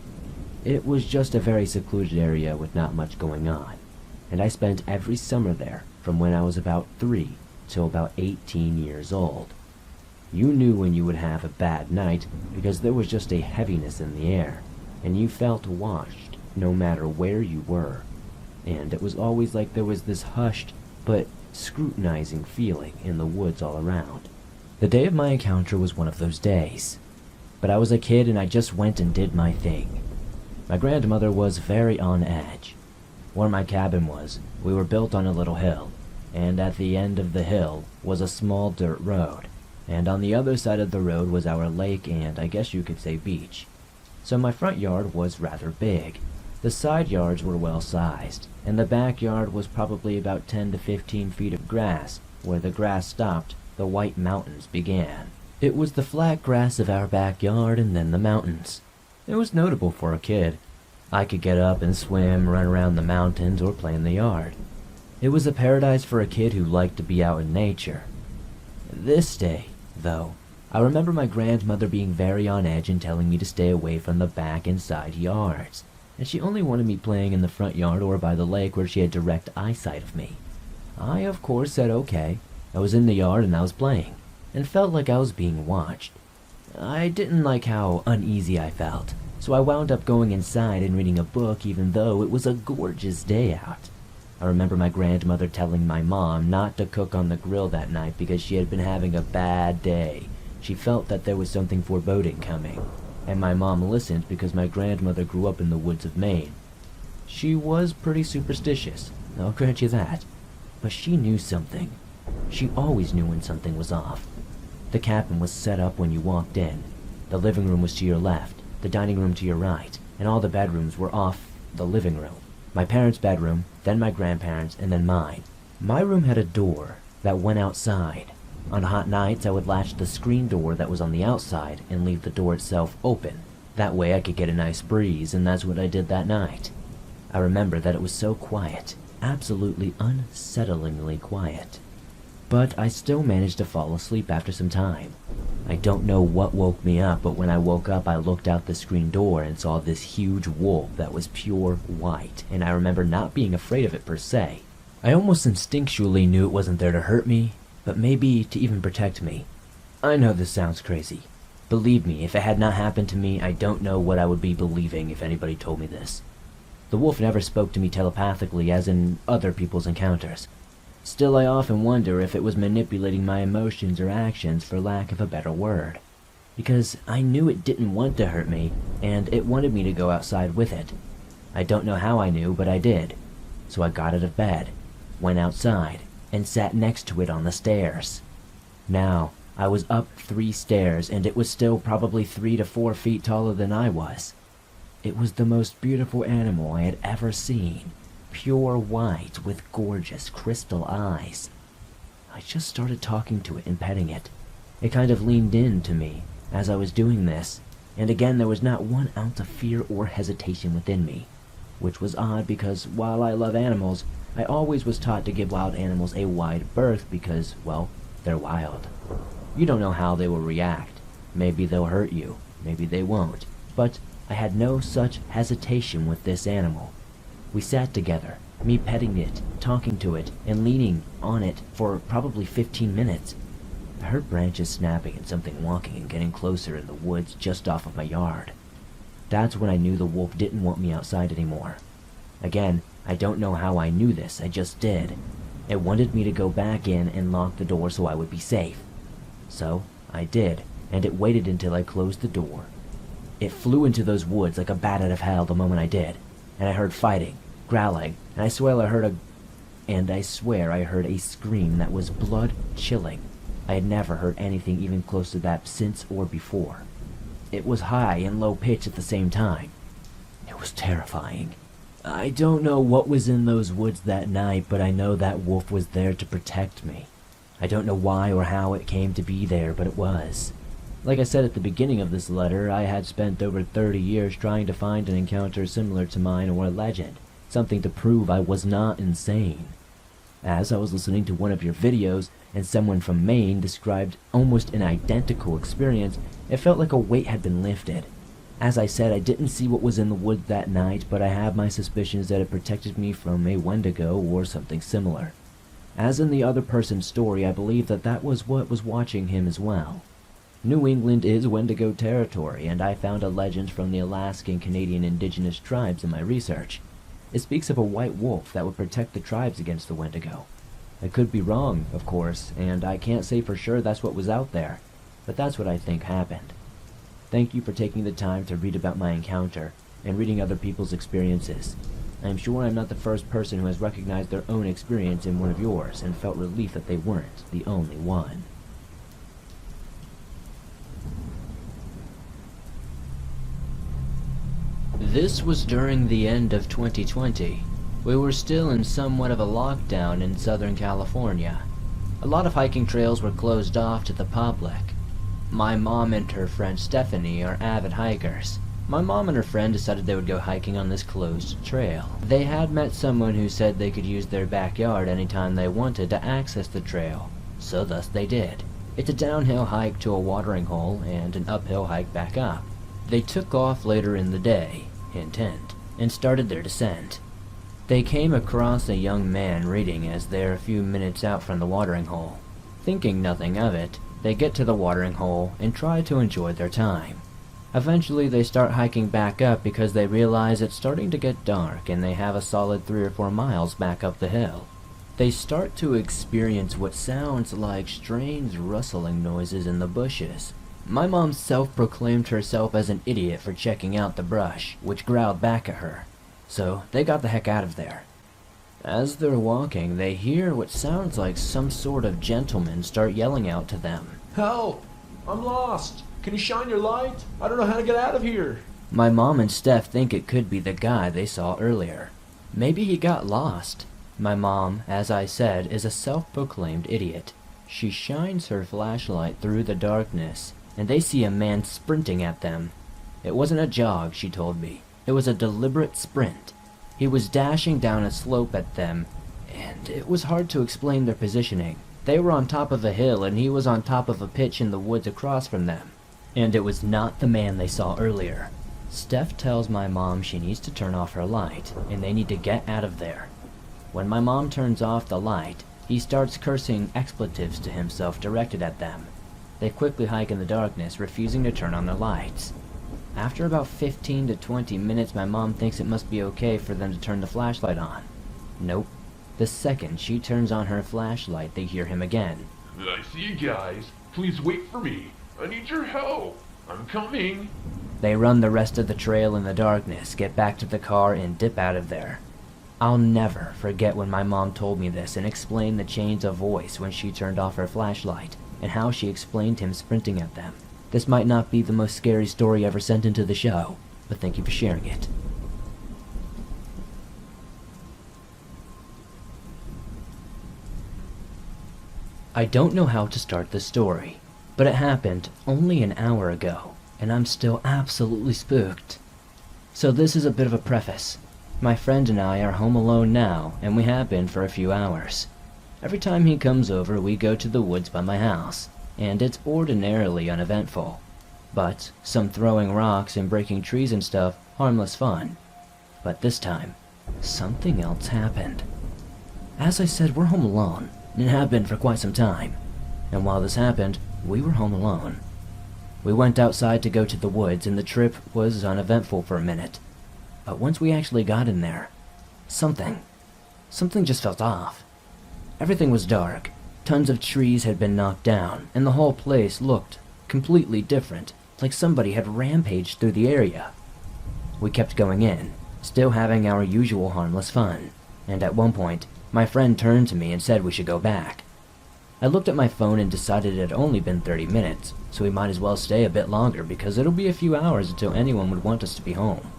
It was just a very secluded area with not much going on, and I spent every summer there from when I was about 3 till about 18 years old. You knew when you would have a bad night because there was just a heaviness in the air, and you felt watched no matter where you were. And it was always like there was this hushed but scrutinizing feeling in the woods all around. The day of my encounter was one of those days, but I was a kid and I just went and did my thing. My grandmother was very on edge. Where my cabin was, we were built on a little hill, and at the end of the hill was a small dirt road, and on the other side of the road was our lake and I guess you could say beach. So my front yard was rather big. The side yards were well sized, and the backyard was probably about 10 to 15 feet of grass. Where the grass stopped, the White Mountains began. It was the flat grass of our backyard and then the mountains. It was notable for a kid. I could get up and swim, run around the mountains, or play in the yard. It was a paradise for a kid who liked to be out in nature. This day, though, I remember my grandmother being very on edge and telling me to stay away from the back and side yards, and she only wanted me playing in the front yard or by the lake where she had direct eyesight of me. I, of course, said okay. I was in the yard and I was playing, and felt like I was being watched. I didn't like how uneasy I felt, so I wound up going inside and reading a book even though it was a gorgeous day out. I remember my grandmother telling my mom not to cook on the grill that night because she had been having a bad day. She felt that there was something foreboding coming, and my mom listened because my grandmother grew up in the woods of Maine. She was pretty superstitious, I'll grant you that, but she knew something. She always knew when something was off. The cabin was set up when you walked in. The living room was to your left, the dining room to your right, and all the bedrooms were off the living room. My parents' bedroom, then my grandparents', and then mine. My room had a door that went outside. On hot nights, I would latch the screen door that was on the outside and leave the door itself open. That way I could get a nice breeze, and that's what I did that night. I remember that it was so quiet, absolutely unsettlingly quiet. But I still managed to fall asleep after some time. I don't know what woke me up, but when I woke up I looked out the screen door and saw this huge wolf that was pure white, and I remember not being afraid of it per se. I almost instinctually knew it wasn't there to hurt me, but maybe to even protect me. I know this sounds crazy. Believe me, if it had not happened to me, I don't know what I would be believing if anybody told me this. The wolf never spoke to me telepathically as in other people's encounters. Still, I often wonder if it was manipulating my emotions or actions for lack of a better word. Because I knew it didn't want to hurt me, and it wanted me to go outside with it. I don't know how I knew, but I did. So I got out of bed, went outside, and sat next to it on the stairs. Now, I was up 3 stairs, and it was still probably 3 to 4 feet taller than I was. It was the most beautiful animal I had ever seen. Pure white with gorgeous crystal eyes. I just started talking to it and petting it. It kind of leaned in to me as I was doing this, and again there was not 1 ounce of fear or hesitation within me, which was odd because while I love animals, I always was taught to give wild animals a wide berth because, well, they're wild. You don't know how they will react. Maybe they'll hurt you, maybe they won't, but I had no such hesitation with this animal. We sat together, me petting it, talking to it, and leaning on it for probably 15 minutes. I heard branches snapping and something walking and getting closer in the woods just off of my yard. That's when I knew the wolf didn't want me outside anymore. Again, I don't know how I knew this, I just did. It wanted me to go back in and lock the door so I would be safe. So, I did, and it waited until I closed the door. It flew into those woods like a bat out of hell the moment I did, and I heard fighting, growling, and I swear I heard a scream that was blood-chilling. I had never heard anything even close to that since or before. It was high and low pitch at the same time. It was terrifying. I don't know what was in those woods that night, but I know that wolf was there to protect me. I don't know why or how it came to be there, but it was. Like I said at the beginning of this letter, I had spent over 30 years trying to find an encounter similar to mine or a legend, something to prove I was not insane. As I was listening to one of your videos, and someone from Maine described almost an identical experience, it felt like a weight had been lifted. As I said, I didn't see what was in the woods that night, but I have my suspicions that it protected me from a Wendigo or something similar. As in the other person's story, I believe that was what was watching him as well. New England is Wendigo territory, and I found a legend from the Alaskan Canadian indigenous tribes in my research. It speaks of a white wolf that would protect the tribes against the Wendigo. I could be wrong, of course, and I can't say for sure that's what was out there, but that's what I think happened. Thank you for taking the time to read about my encounter and reading other people's experiences. I am sure I'm not the first person who has recognized their own experience in one of yours and felt relief that they weren't the only one. This was during the end of 2020. We were still in somewhat of a lockdown in Southern California. A lot of hiking trails were closed off to the public. My mom and her friend Stephanie are avid hikers. My mom and her friend decided they would go hiking on this closed trail. They had met someone who said they could use their backyard anytime they wanted to access the trail, so thus they did. It's a downhill hike to a watering hole and an uphill hike back up. They took off later in the day, hint hint, and started their descent. They came across a young man reading as they're a few minutes out from the watering hole. Thinking nothing of it, they get to the watering hole and try to enjoy their time. Eventually they start hiking back up because they realize it's starting to get dark and they have a solid 3 or 4 miles back up the hill. They start to experience what sounds like strange rustling noises in the bushes. My mom self-proclaimed herself as an idiot for checking out the brush, which growled back at her. So they got the heck out of there. As they're walking, they hear what sounds like some sort of gentleman start yelling out to them. Help! I'm lost! Can you shine your light? I don't know how to get out of here! My mom and Steph think it could be the guy they saw earlier. Maybe he got lost. My mom, as I said, is a self-proclaimed idiot. She shines her flashlight through the darkness, and they see a man sprinting at them. It wasn't a jog, she told me. It was a deliberate sprint. He was dashing down a slope at them, and it was hard to explain their positioning. They were on top of a hill, and he was on top of a pitch in the woods across from them. And it was not the man they saw earlier. Steph tells my mom she needs to turn off her light, and they need to get out of there. When my mom turns off the light, he starts cursing expletives to himself directed at them. They quickly hike in the darkness, refusing to turn on their lights. After about 15 to 20 minutes, my mom thinks it must be okay for them to turn the flashlight on. Nope. The second she turns on her flashlight, they hear him again. I see you guys. Please wait for me. I need your help. I'm coming. They run the rest of the trail in the darkness, get back to the car, and dip out of there. I'll never forget when my mom told me this and explained the change of voice when she turned off her flashlight, and how she explained him sprinting at them. This might not be the most scary story ever sent into the show, but thank you for sharing it. I don't know how to start this story, but it happened only an hour ago, and I'm still absolutely spooked. So this is a bit of a preface. My friend and I are home alone now, and we have been for a few hours. Every time he comes over, we go to the woods by my house, and it's ordinarily uneventful. But some throwing rocks and breaking trees and stuff, harmless fun. But this time, something else happened. As I said, we're home alone, and have been for quite some time. And while this happened, we were home alone. We went outside to go to the woods, and the trip was uneventful for a minute. But once we actually got in there, something just felt off. Everything was dark. Tons of trees had been knocked down, and the whole place looked completely different, like somebody had rampaged through the area. We kept going in, still having our usual harmless fun, and at one point, my friend turned to me and said we should go back. I looked at my phone and decided it had only been 30 minutes, so we might as well stay a bit longer because it'll be a few hours until anyone would want us to be home.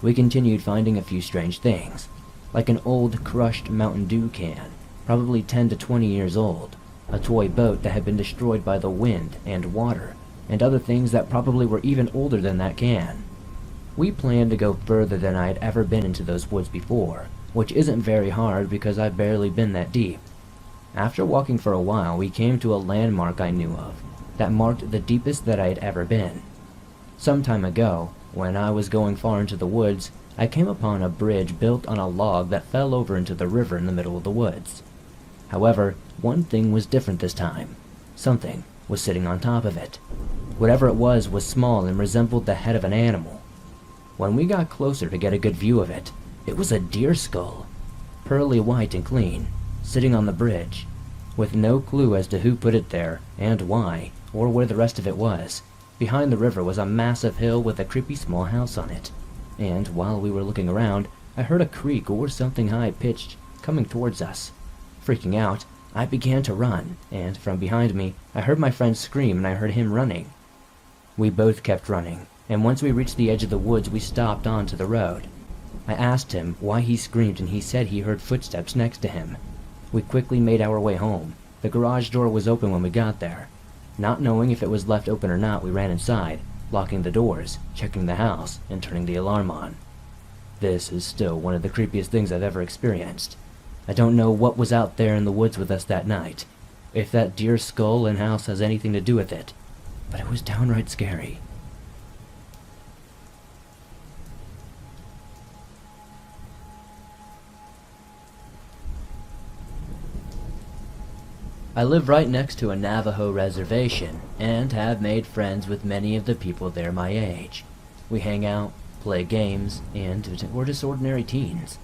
We continued finding a few strange things, like an old crushed Mountain Dew can, probably 10 to 20 years old, a toy boat that had been destroyed by the wind and water, and other things that probably were even older than that can. We planned to go further than I had ever been into those woods before, which isn't very hard because I've barely been that deep. After walking for a while, we came to a landmark I knew of, that marked the deepest that I had ever been. Some time ago, when I was going far into the woods, I came upon a bridge built on a log that fell over into the river in the middle of the woods. However, one thing was different this time. Something was sitting on top of it. Whatever it was small and resembled the head of an animal. When we got closer to get a good view of it, it was a deer skull, pearly white and clean, sitting on the bridge, with no clue as to who put it there and why, or where the rest of it was. Behind the river was a massive hill with a creepy small house on it, and while we were looking around, I heard a creak or something high-pitched coming towards us. Freaking out, I began to run, and from behind me, I heard my friend scream and I heard him running. We both kept running, and once we reached the edge of the woods, we stopped onto the road. I asked him why he screamed, and he said he heard footsteps next to him. We quickly made our way home. The garage door was open when we got there. Not knowing if it was left open or not, we ran inside, locking the doors, checking the house, and turning the alarm on. This is still one of the creepiest things I've ever experienced. I don't know what was out there in the woods with us that night, if that deer skull and house has anything to do with it, but it was downright scary. I live right next to a Navajo reservation, and have made friends with many of the people there my age. We hang out, play games, and we're just ordinary teens.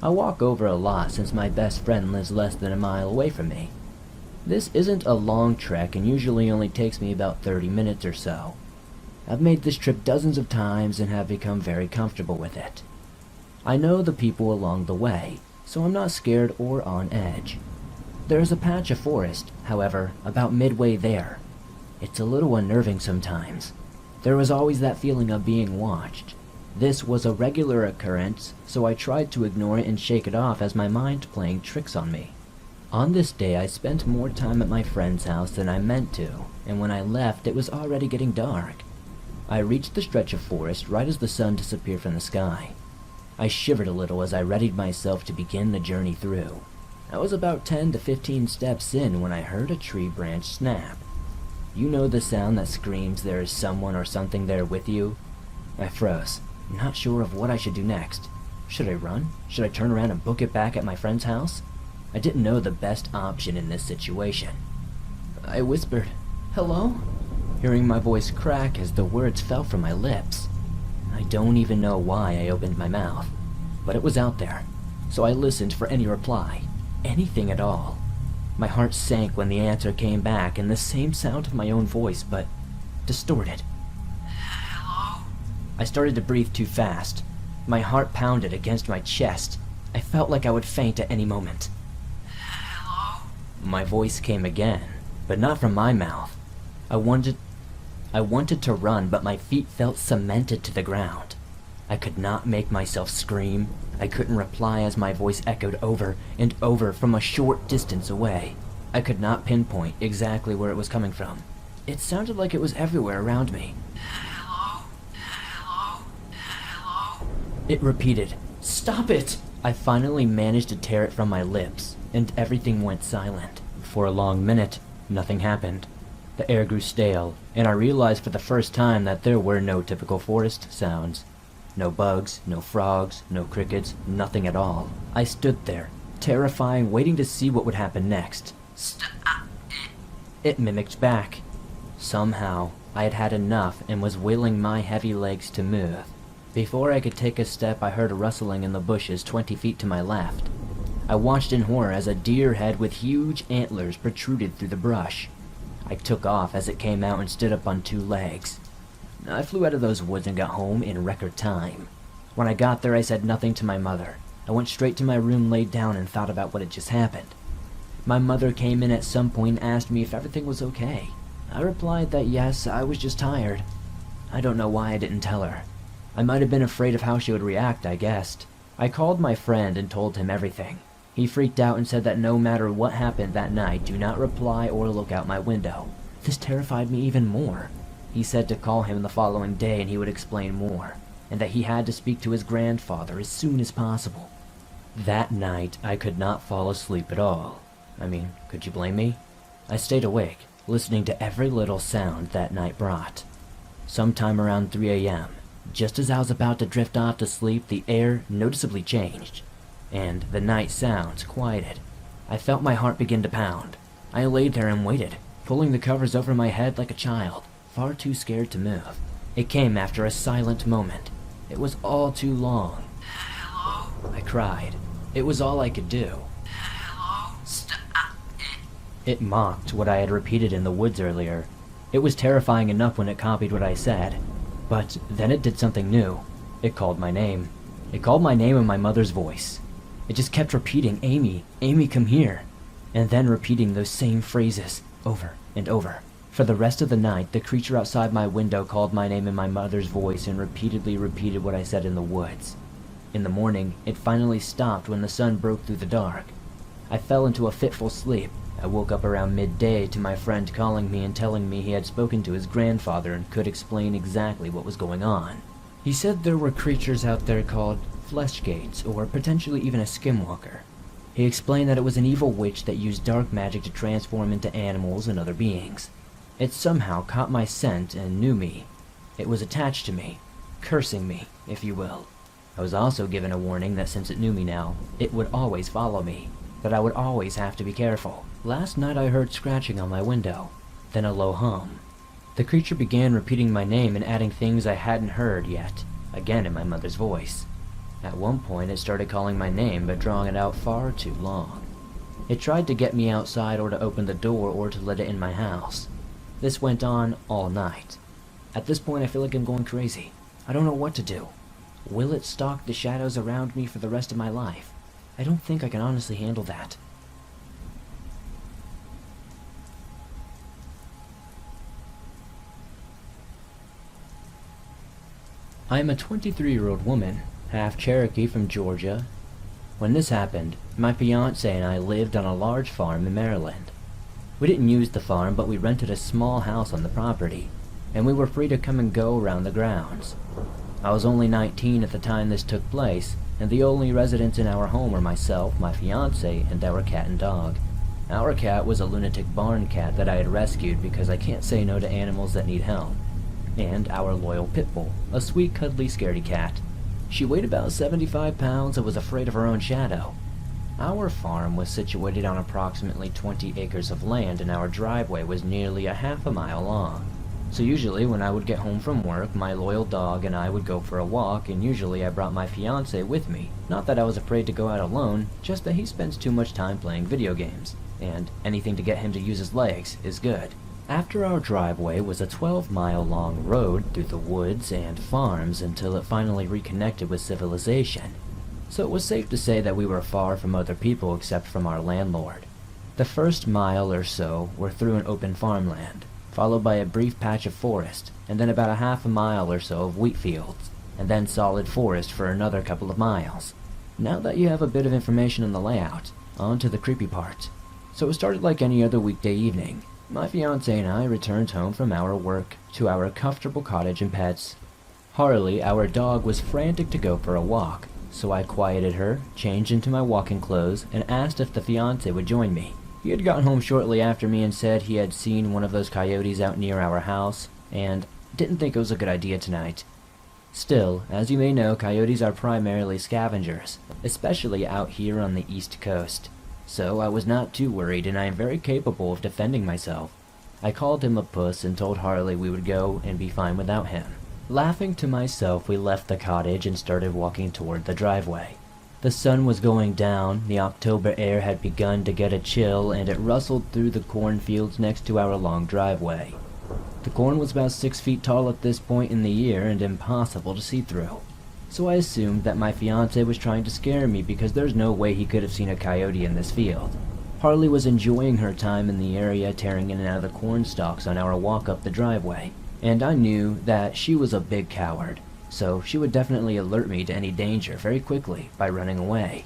I walk over a lot since my best friend lives less than a mile away from me. This isn't a long trek and usually only takes me about 30 minutes or so. I've made this trip dozens of times and have become very comfortable with it. I know the people along the way, so I'm not scared or on edge. There is a patch of forest, however, about midway there. It's a little unnerving sometimes. There was always that feeling of being watched. This was a regular occurrence, so I tried to ignore it and shake it off as my mind playing tricks on me. On this day, I spent more time at my friend's house than I meant to, and when I left, it was already getting dark. I reached the stretch of forest right as the sun disappeared from the sky. I shivered a little as I readied myself to begin the journey through. I was about 10 to 15 steps in when I heard a tree branch snap. You know the sound that screams there is someone or something there with you? I froze, not sure of what I should do next. Should I run? Should I turn around and book it back at my friend's house? I didn't know the best option in this situation. I whispered, "Hello?" hearing my voice crack as the words fell from my lips. I don't even know why I opened my mouth, but it was out there, so I listened for any reply, anything at all. My heart sank when the answer came back in the same sound of my own voice, but distorted. Hello? I started to breathe too fast. My heart pounded against my chest. I felt like I would faint at any moment. Hello? My voice came again, but not from my mouth. I wanted to run, but my feet felt cemented to the ground. I could not make myself scream. I couldn't reply as my voice echoed over and over from a short distance away. I could not pinpoint exactly where it was coming from. It sounded like it was everywhere around me. Hello? Hello? Hello? It repeated, "Stop it!" I finally managed to tear it from my lips, and everything went silent. For a long minute, nothing happened. The air grew stale, and I realized for the first time that there were no typical forest sounds. No bugs, no frogs, no crickets, nothing at all. I stood there, terrifying, waiting to see what would happen next. Stop it. It mimicked back. Somehow, I had had enough and was willing my heavy legs to move. Before I could take a step, I heard a rustling in the bushes 20 feet to my left. I watched in horror as a deer head with huge antlers protruded through the brush. I took off as it came out and stood up on 2 legs. I flew out of those woods and got home in record time. When I got there, I said nothing to my mother. I went straight to my room, laid down, and thought about what had just happened. My mother came in at some point and asked me if everything was okay. I replied that yes, I was just tired. I don't know why I didn't tell her. I might have been afraid of how she would react, I guessed. I called my friend and told him everything. He freaked out and said that no matter what happened that night, do not reply or look out my window. This terrified me even more. He said to call him the following day and he would explain more, and that he had to speak to his grandfather as soon as possible. That night, I could not fall asleep at all. I mean, could you blame me? I stayed awake, listening to every little sound that night brought. Sometime around 3 a.m., just as I was about to drift off to sleep, the air noticeably changed, and the night sounds quieted. I felt my heart begin to pound. I laid there and waited, pulling the covers over my head like a child, far too scared to move. It came after a silent moment. It was all too long. Hello? I cried. It was all I could do. Hello? Stop it. It mocked what I had repeated in the woods earlier. It was terrifying enough when it copied what I said. But then it did something new. It called my name. It called my name in my mother's voice. It just kept repeating, "Amy, Amy, come here," and then repeating those same phrases over and over. For the rest of the night, the creature outside my window called my name in my mother's voice and repeatedly repeated what I said in the woods. In the morning, it finally stopped when the sun broke through the dark. I fell into a fitful sleep. I woke up around midday to my friend calling me and telling me he had spoken to his grandfather and could explain exactly what was going on. He said there were creatures out there called flesh gates, or potentially even a skinwalker. He explained that it was an evil witch that used dark magic to transform into animals and other beings. It somehow caught my scent and knew me. It was attached to me, cursing me, if you will. I was also given a warning that since it knew me now, it would always follow me, that I would always have to be careful. Last night I heard scratching on my window, then a low hum. The creature began repeating my name and adding things I hadn't heard yet, again in my mother's voice. At one point it started calling my name but drawing it out far too long. It tried to get me outside or to open the door or to let it in my house. This went on all night. At this point I feel like I'm going crazy. I don't know what to do. Will it stalk the shadows around me for the rest of my life? I don't think I can honestly handle that. I am a 23-year-old woman, half Cherokee from Georgia. When this happened, my fiancé and I lived on a large farm in Maryland. We didn't use the farm, but we rented a small house on the property, and we were free to come and go around the grounds. I was only 19 at the time this took place, and the only residents in our home were myself, my fiancé, and our cat and dog. Our cat was a lunatic barn cat that I had rescued because I can't say no to animals that need help. And our loyal pit bull, a sweet, cuddly, scaredy cat. She weighed about 75 pounds and was afraid of her own shadow. Our farm was situated on approximately 20 acres of land, and our driveway was nearly a half a mile long. So usually when I would get home from work, my loyal dog and I would go for a walk, and usually I brought my fiancé with me. Not that I was afraid to go out alone, just that he spends too much time playing video games, and anything to get him to use his legs is good. After our driveway was a 12-mile-long road through the woods and farms until it finally reconnected with civilization. So it was safe to say that we were far from other people except from our landlord. The first mile or so were through an open farmland, followed by a brief patch of forest, and then about a half a mile or so of wheat fields, and then solid forest for another couple of miles. Now that you have a bit of information on the layout, on to the creepy part. So it started like any other weekday evening. My fiance and I returned home from our work to our comfortable cottage and pets. Harley, our dog, was frantic to go for a walk, so I quieted her, changed into my walking clothes, and asked if the fiance would join me. He had gotten home shortly after me and said he had seen one of those coyotes out near our house, and didn't think it was a good idea tonight. Still, as you may know, coyotes are primarily scavengers, especially out here on the East Coast. So I was not too worried, and I am very capable of defending myself. I called him a puss and told Harley we would go and be fine without him. Laughing to myself, we left the cottage and started walking toward the driveway. The sun was going down, the October air had begun to get a chill, and it rustled through the cornfields next to our long driveway. The corn was about 6 feet tall at this point in the year and impossible to see through. So I assumed that my fiance was trying to scare me because there's no way he could have seen a coyote in this field. Harley was enjoying her time in the area, tearing in and out of the corn stalks on our walk up the driveway, and I knew that she was a big coward, so she would definitely alert me to any danger very quickly by running away.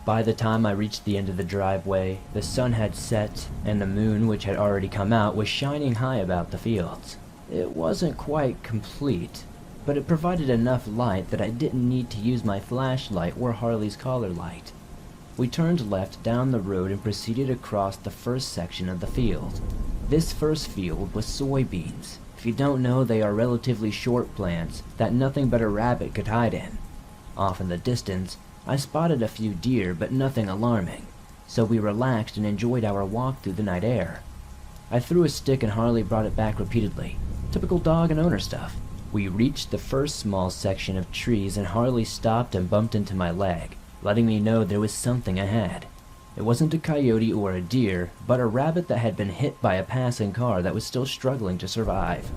By the time I reached the end of the driveway, the sun had set, and the moon, which had already come out, was shining high about the fields. It wasn't quite complete, but it provided enough light that I didn't need to use my flashlight or Harley's collar light. We turned left down the road and proceeded across the first section of the field. This first field was soybeans. If you don't know, they are relatively short plants that nothing but a rabbit could hide in. Off in the distance, I spotted a few deer, but nothing alarming, so we relaxed and enjoyed our walk through the night air. I threw a stick and Harley brought it back repeatedly. Typical dog and owner stuff. We reached the first small section of trees and Harley stopped and bumped into my leg, letting me know there was something ahead. It wasn't a coyote or a deer, but a rabbit that had been hit by a passing car that was still struggling to survive.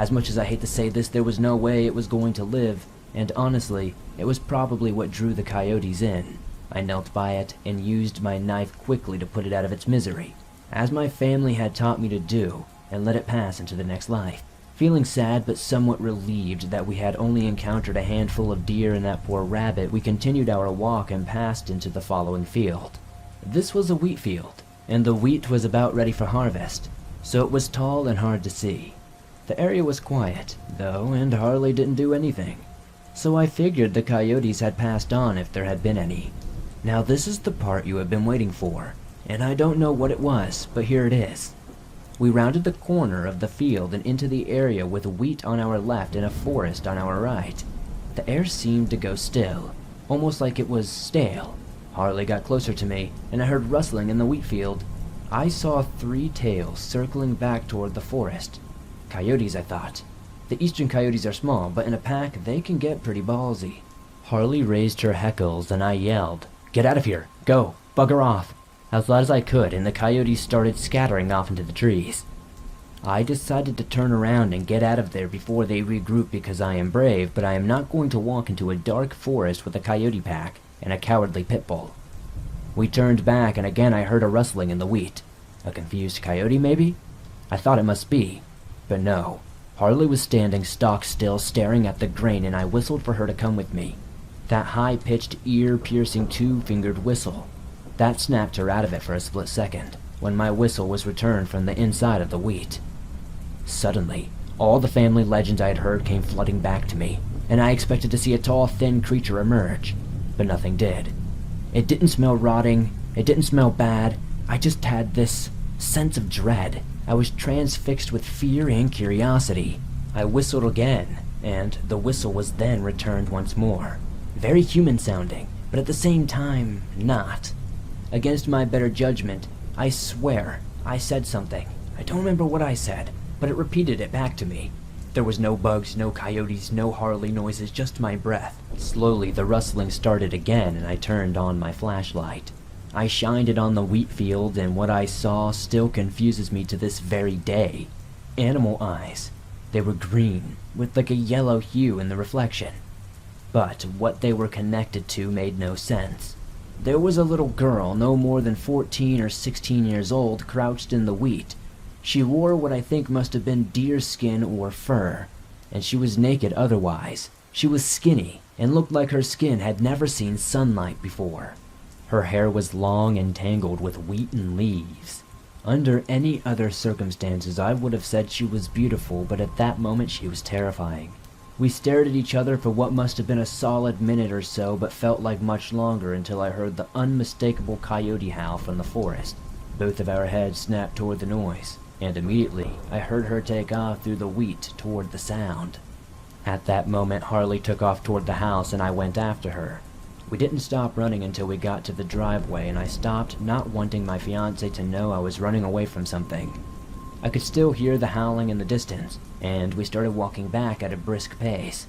As much as I hate to say this, there was no way it was going to live, and honestly, it was probably what drew the coyotes in. I knelt by it and used my knife quickly to put it out of its misery, as my family had taught me to do, and let it pass into the next life. Feeling sad but somewhat relieved that we had only encountered a handful of deer and that poor rabbit, we continued our walk and passed into the following field. This was a wheat field, and the wheat was about ready for harvest, so it was tall and hard to see. The area was quiet, though, and Harley didn't do anything, so I figured the coyotes had passed on if there had been any. Now this is the part you have been waiting for, and I don't know what it was, but here it is. We rounded the corner of the field and into the area with wheat on our left and a forest on our right. The air seemed to go still, almost like it was stale. Harley got closer to me, and I heard rustling in the wheat field. I saw 3 tails circling back toward the forest. Coyotes, I thought. The eastern coyotes are small, but in a pack they can get pretty ballsy. Harley raised her heckles and I yelled, "Get out of here! Go! Bugger off!" as loud as I could, and the coyotes started scattering off into the trees. I decided to turn around and get out of there before they regroup because I am brave, but I am not going to walk into a dark forest with a coyote pack and a cowardly pit bull. We turned back and again I heard a rustling in the wheat. A confused coyote, maybe? I thought it must be, but no. Harley was standing stock still, staring at the grain, and I whistled for her to come with me. That high-pitched, ear-piercing 2-fingered whistle. That snapped her out of it for a split second, when my whistle was returned from the inside of the wheat. Suddenly, all the family legends I had heard came flooding back to me, and I expected to see a tall, thin creature emerge, but nothing did. It didn't smell rotting, it didn't smell bad, I just had this sense of dread. I was transfixed with fear and curiosity. I whistled again, and the whistle was then returned once more. Very human sounding, but at the same time, not. Against my better judgment, I swear, I said something. I don't remember what I said, but it repeated it back to me. There was no bugs, no coyotes, no Harley noises, just my breath. Slowly the rustling started again and I turned on my flashlight. I shined it on the wheat field and what I saw still confuses me to this very day. Animal eyes. They were green, with like a yellow hue in the reflection. But what they were connected to made no sense. There was a little girl, no more than 14 or 16 years old, crouched in the wheat. She wore what I think must have been deer skin or fur, and she was naked otherwise. She was skinny, and looked like her skin had never seen sunlight before. Her hair was long and tangled with wheaten leaves. Under any other circumstances, I would have said she was beautiful, but at that moment she was terrifying. We stared at each other for what must have been a solid minute or so, but felt like much longer until I heard the unmistakable coyote howl from the forest. Both of our heads snapped toward the noise, and immediately I heard her take off through the wheat toward the sound. At that moment, Harley took off toward the house and I went after her. We didn't stop running until we got to the driveway, and I stopped, not wanting my fiancé to know I was running away from something. I could still hear the howling in the distance, and we started walking back at a brisk pace.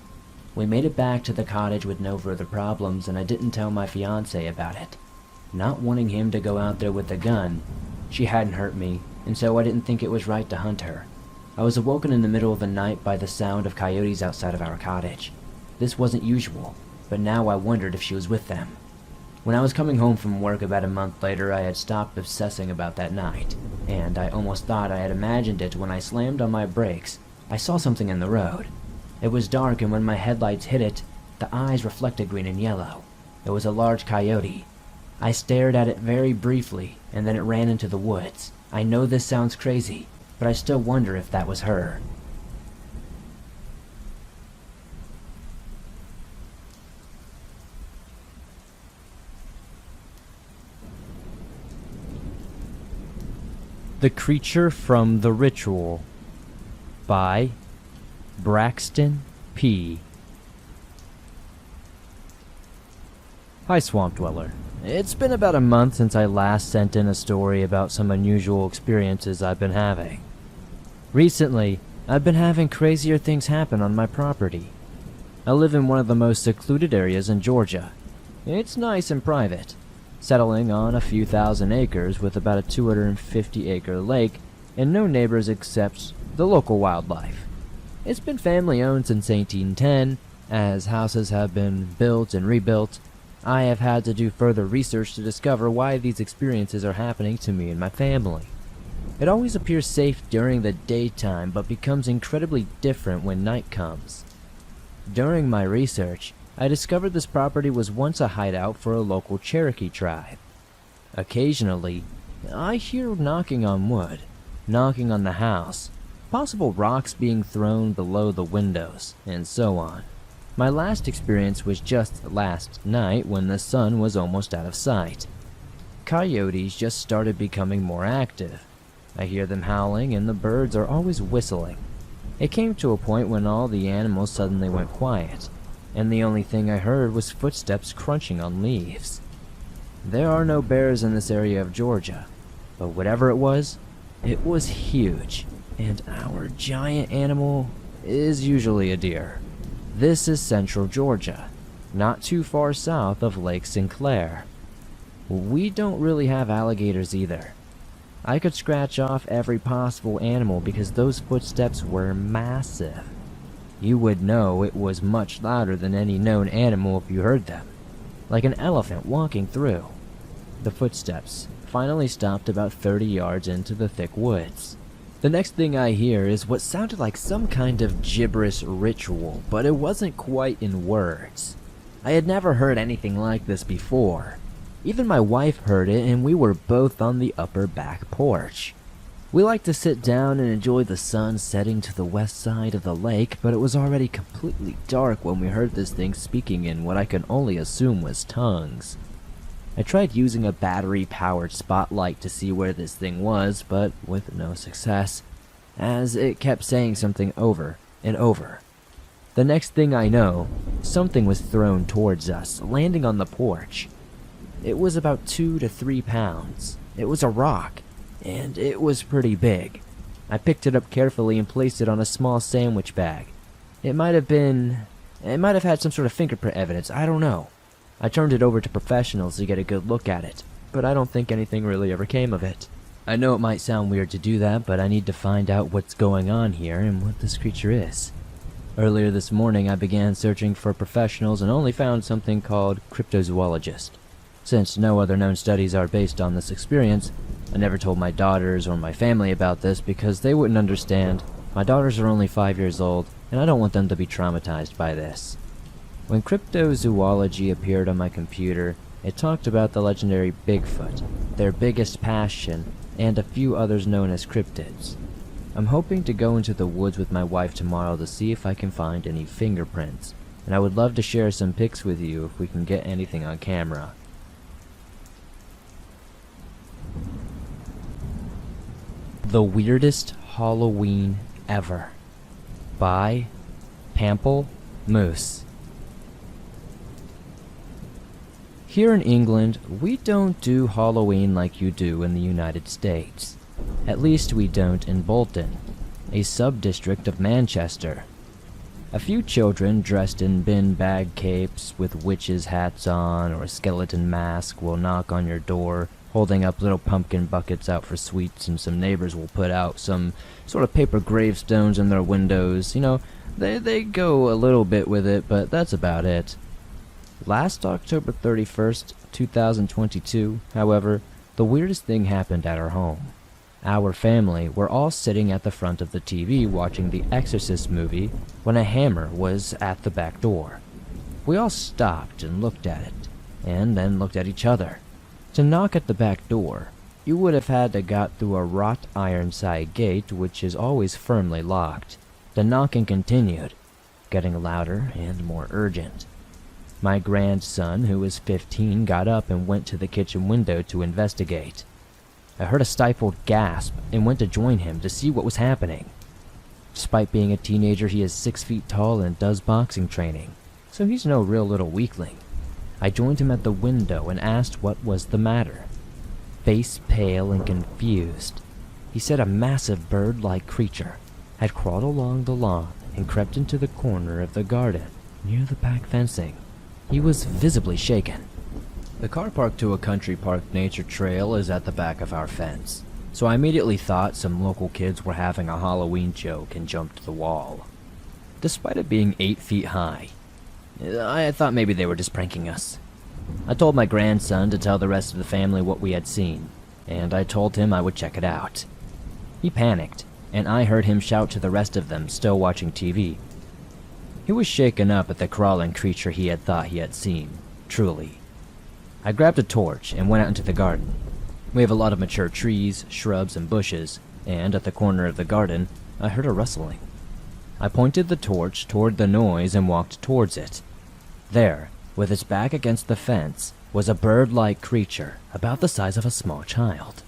We made it back to the cottage with no further problems, and I didn't tell my fiancé about it. Not wanting him to go out there with a gun, she hadn't hurt me, and so I didn't think it was right to hunt her. I was awoken in the middle of the night by the sound of coyotes outside of our cottage. This wasn't usual, but now I wondered if she was with them. When I was coming home from work about a month later, I had stopped obsessing about that night, and I almost thought I had imagined it when I slammed on my brakes. I saw something in the road. It was dark, and when my headlights hit it, the eyes reflected green and yellow. It was a large coyote. I stared at it very briefly, and then it ran into the woods. I know this sounds crazy, but I still wonder if that was her. The Creature from the Ritual by Braxton P. Hi, Swamp Dweller. It's been about a month since I last sent in a story about some unusual experiences I've been having. Recently, I've been having crazier things happen on my property. I live in one of the most secluded areas in Georgia. It's nice and private, settling on a few thousand acres with about a 250-acre lake and no neighbors except the local wildlife. It's been family-owned since 1810. As houses have been built and rebuilt, I have had to do further research to discover why these experiences are happening to me and my family. It always appears safe during the daytime, but becomes incredibly different when night comes. During my research, I discovered this property was once a hideout for a local Cherokee tribe. Occasionally, I hear knocking on wood, knocking on the house, possible rocks being thrown below the windows, and so on. My last experience was just last night when the sun was almost out of sight. Coyotes just started becoming more active. I hear them howling and the birds are always whistling. It came to a point when all the animals suddenly went quiet, and the only thing I heard was footsteps crunching on leaves. There are no bears in this area of Georgia, but whatever it was huge, and our giant animal is usually a deer. This is central Georgia, not too far south of Lake Sinclair. We don't really have alligators either. I could scratch off every possible animal because those footsteps were massive. You would know it was much louder than any known animal if you heard them, like an elephant walking through. The footsteps finally stopped about 30 yards into the thick woods. The next thing I hear is what sounded like some kind of gibberish ritual, but it wasn't quite in words. I had never heard anything like this before. Even my wife heard it, and we were both on the upper back porch. We like to sit down and enjoy the sun setting to the west side of the lake, but it was already completely dark when we heard this thing speaking in what I can only assume was tongues. I tried using a battery-powered spotlight to see where this thing was, but with no success, as it kept saying something over and over. The next thing I know, something was thrown towards us, landing on the porch. It was about 2 to 3 pounds. It was a rock, and it was pretty big. I picked it up carefully and placed it on a small sandwich bag. It might have had some sort of fingerprint evidence, I don't know. I turned it over to professionals to get a good look at it, but I don't think anything really ever came of it. I know it might sound weird to do that, but I need to find out what's going on here and what this creature is. Earlier this morning I began searching for professionals and only found something called cryptozoologist. Since no other known studies are based on this experience, I never told my daughters or my family about this because they wouldn't understand. My daughters are only 5 years old, and I don't want them to be traumatized by this. When cryptozoology appeared on my computer, it talked about the legendary Bigfoot, their biggest passion, and a few others known as cryptids. I'm hoping to go into the woods with my wife tomorrow to see if I can find any fingerprints, and I would love to share some pics with you if we can get anything on camera. The Weirdest Halloween Ever by Pample Moose. Here in England, we don't do Halloween like you do in the United States. At least we don't in Bolton, a sub-district of Manchester. A few children dressed in bin bag capes with witches' hats on or a skeleton mask will knock on your door, holding up little pumpkin buckets out for sweets, and some neighbors will put out some sort of paper gravestones in their windows. You know, they go a little bit with it, but that's about it. Last October 31st, 2022, however, the weirdest thing happened at our home. Our family were all sitting at the front of the TV watching the Exorcist movie when a hammer was at the back door. We all stopped and looked at it, and then looked at each other. To knock at the back door, you would have had to got through a wrought iron side gate, which is always firmly locked. The knocking continued, getting louder and more urgent. My grandson, who was 15, got up and went to the kitchen window to investigate. I heard a stifled gasp and went to join him to see what was happening. Despite being a teenager, he is 6 feet tall and does boxing training, so he's no real little weakling. I joined him at the window and asked what was the matter. Face pale and confused, he said a massive bird-like creature had crawled along the lawn and crept into the corner of the garden near the back fencing. He was visibly shaken. The car park to a country park nature trail is at the back of our fence, so I immediately thought some local kids were having a Halloween joke and jumped the wall. Despite it being 8 feet high, I thought maybe they were just pranking us. I told my grandson to tell the rest of the family what we had seen, and I told him I would check it out. He panicked, and I heard him shout to the rest of them still watching TV. He was shaken up at the crawling creature he had thought he had seen, truly. I grabbed a torch and went out into the garden. We have a lot of mature trees, shrubs, and bushes, and at the corner of the garden, I heard a rustling. I pointed the torch toward the noise and walked towards it. There, with its back against the fence, was a bird-like creature about the size of a small child.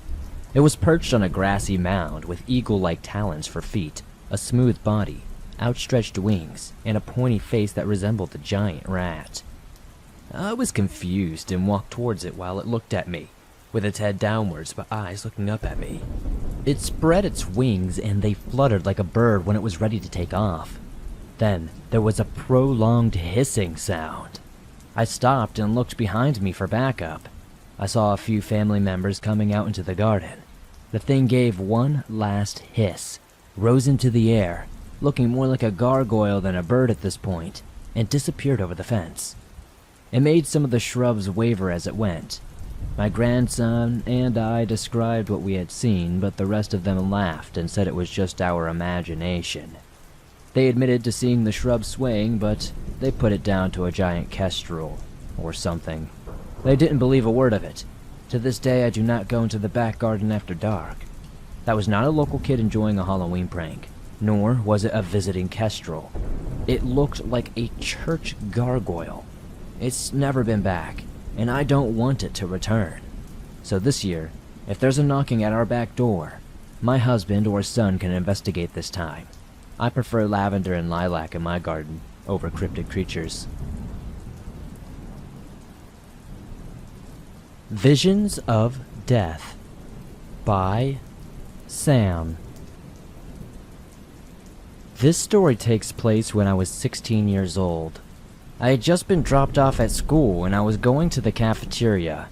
It was perched on a grassy mound with eagle-like talons for feet, a smooth body, outstretched wings, and a pointy face that resembled a giant rat. I was confused and walked towards it while it looked at me, with its head downwards but eyes looking up at me. It spread its wings and they fluttered like a bird when it was ready to take off. Then there was a prolonged hissing sound. I stopped and looked behind me for backup. I saw a few family members coming out into the garden. The thing gave one last hiss, rose into the air, looking more like a gargoyle than a bird at this point, and disappeared over the fence. It made some of the shrubs waver as it went. My grandson and I described what we had seen, but the rest of them laughed and said it was just our imagination. They admitted to seeing the shrubs swaying, but they put it down to a giant kestrel, or something. They didn't believe a word of it. To this day, I do not go into the back garden after dark. That was not a local kid enjoying a Halloween prank, nor was it a visiting kestrel. It looked like a church gargoyle. It's never been back, and I don't want it to return. So this year, if there's a knocking at our back door, my husband or son can investigate this time. I prefer lavender and lilac in my garden over cryptid creatures. Visions of Death by Sam. This story takes place when I was 16 years old. I had just been dropped off at school and I was going to the cafeteria.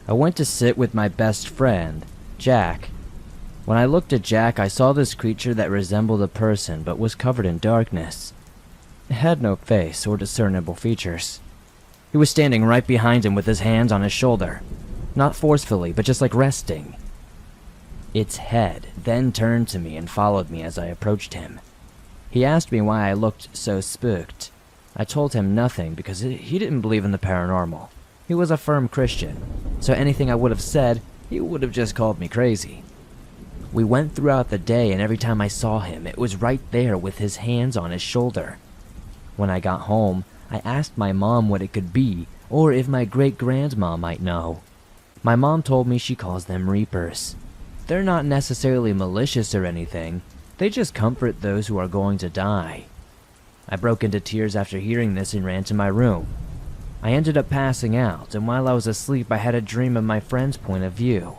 I went to sit with my best friend, Jack. When I looked at Jack, I saw this creature that resembled a person but was covered in darkness. It had no face or discernible features. He was standing right behind him with his hands on his shoulder. Not forcefully, but just like resting. Its head then turned to me and followed me as I approached him. He asked me why I looked so spooked. I told him nothing because he didn't believe in the paranormal. He was a firm Christian, so anything I would have said he would have just called me crazy. We went throughout the day, and every time I saw him, it was right there with his hands on his shoulder. When I got home, I asked my mom what it could be, or if my great-grandma might know. My mom told me she calls them reapers. They're not necessarily malicious or anything, they just comfort those who are going to die. I broke into tears after hearing this and ran to my room. I ended up passing out, and while I was asleep I had a dream of my friend's point of view.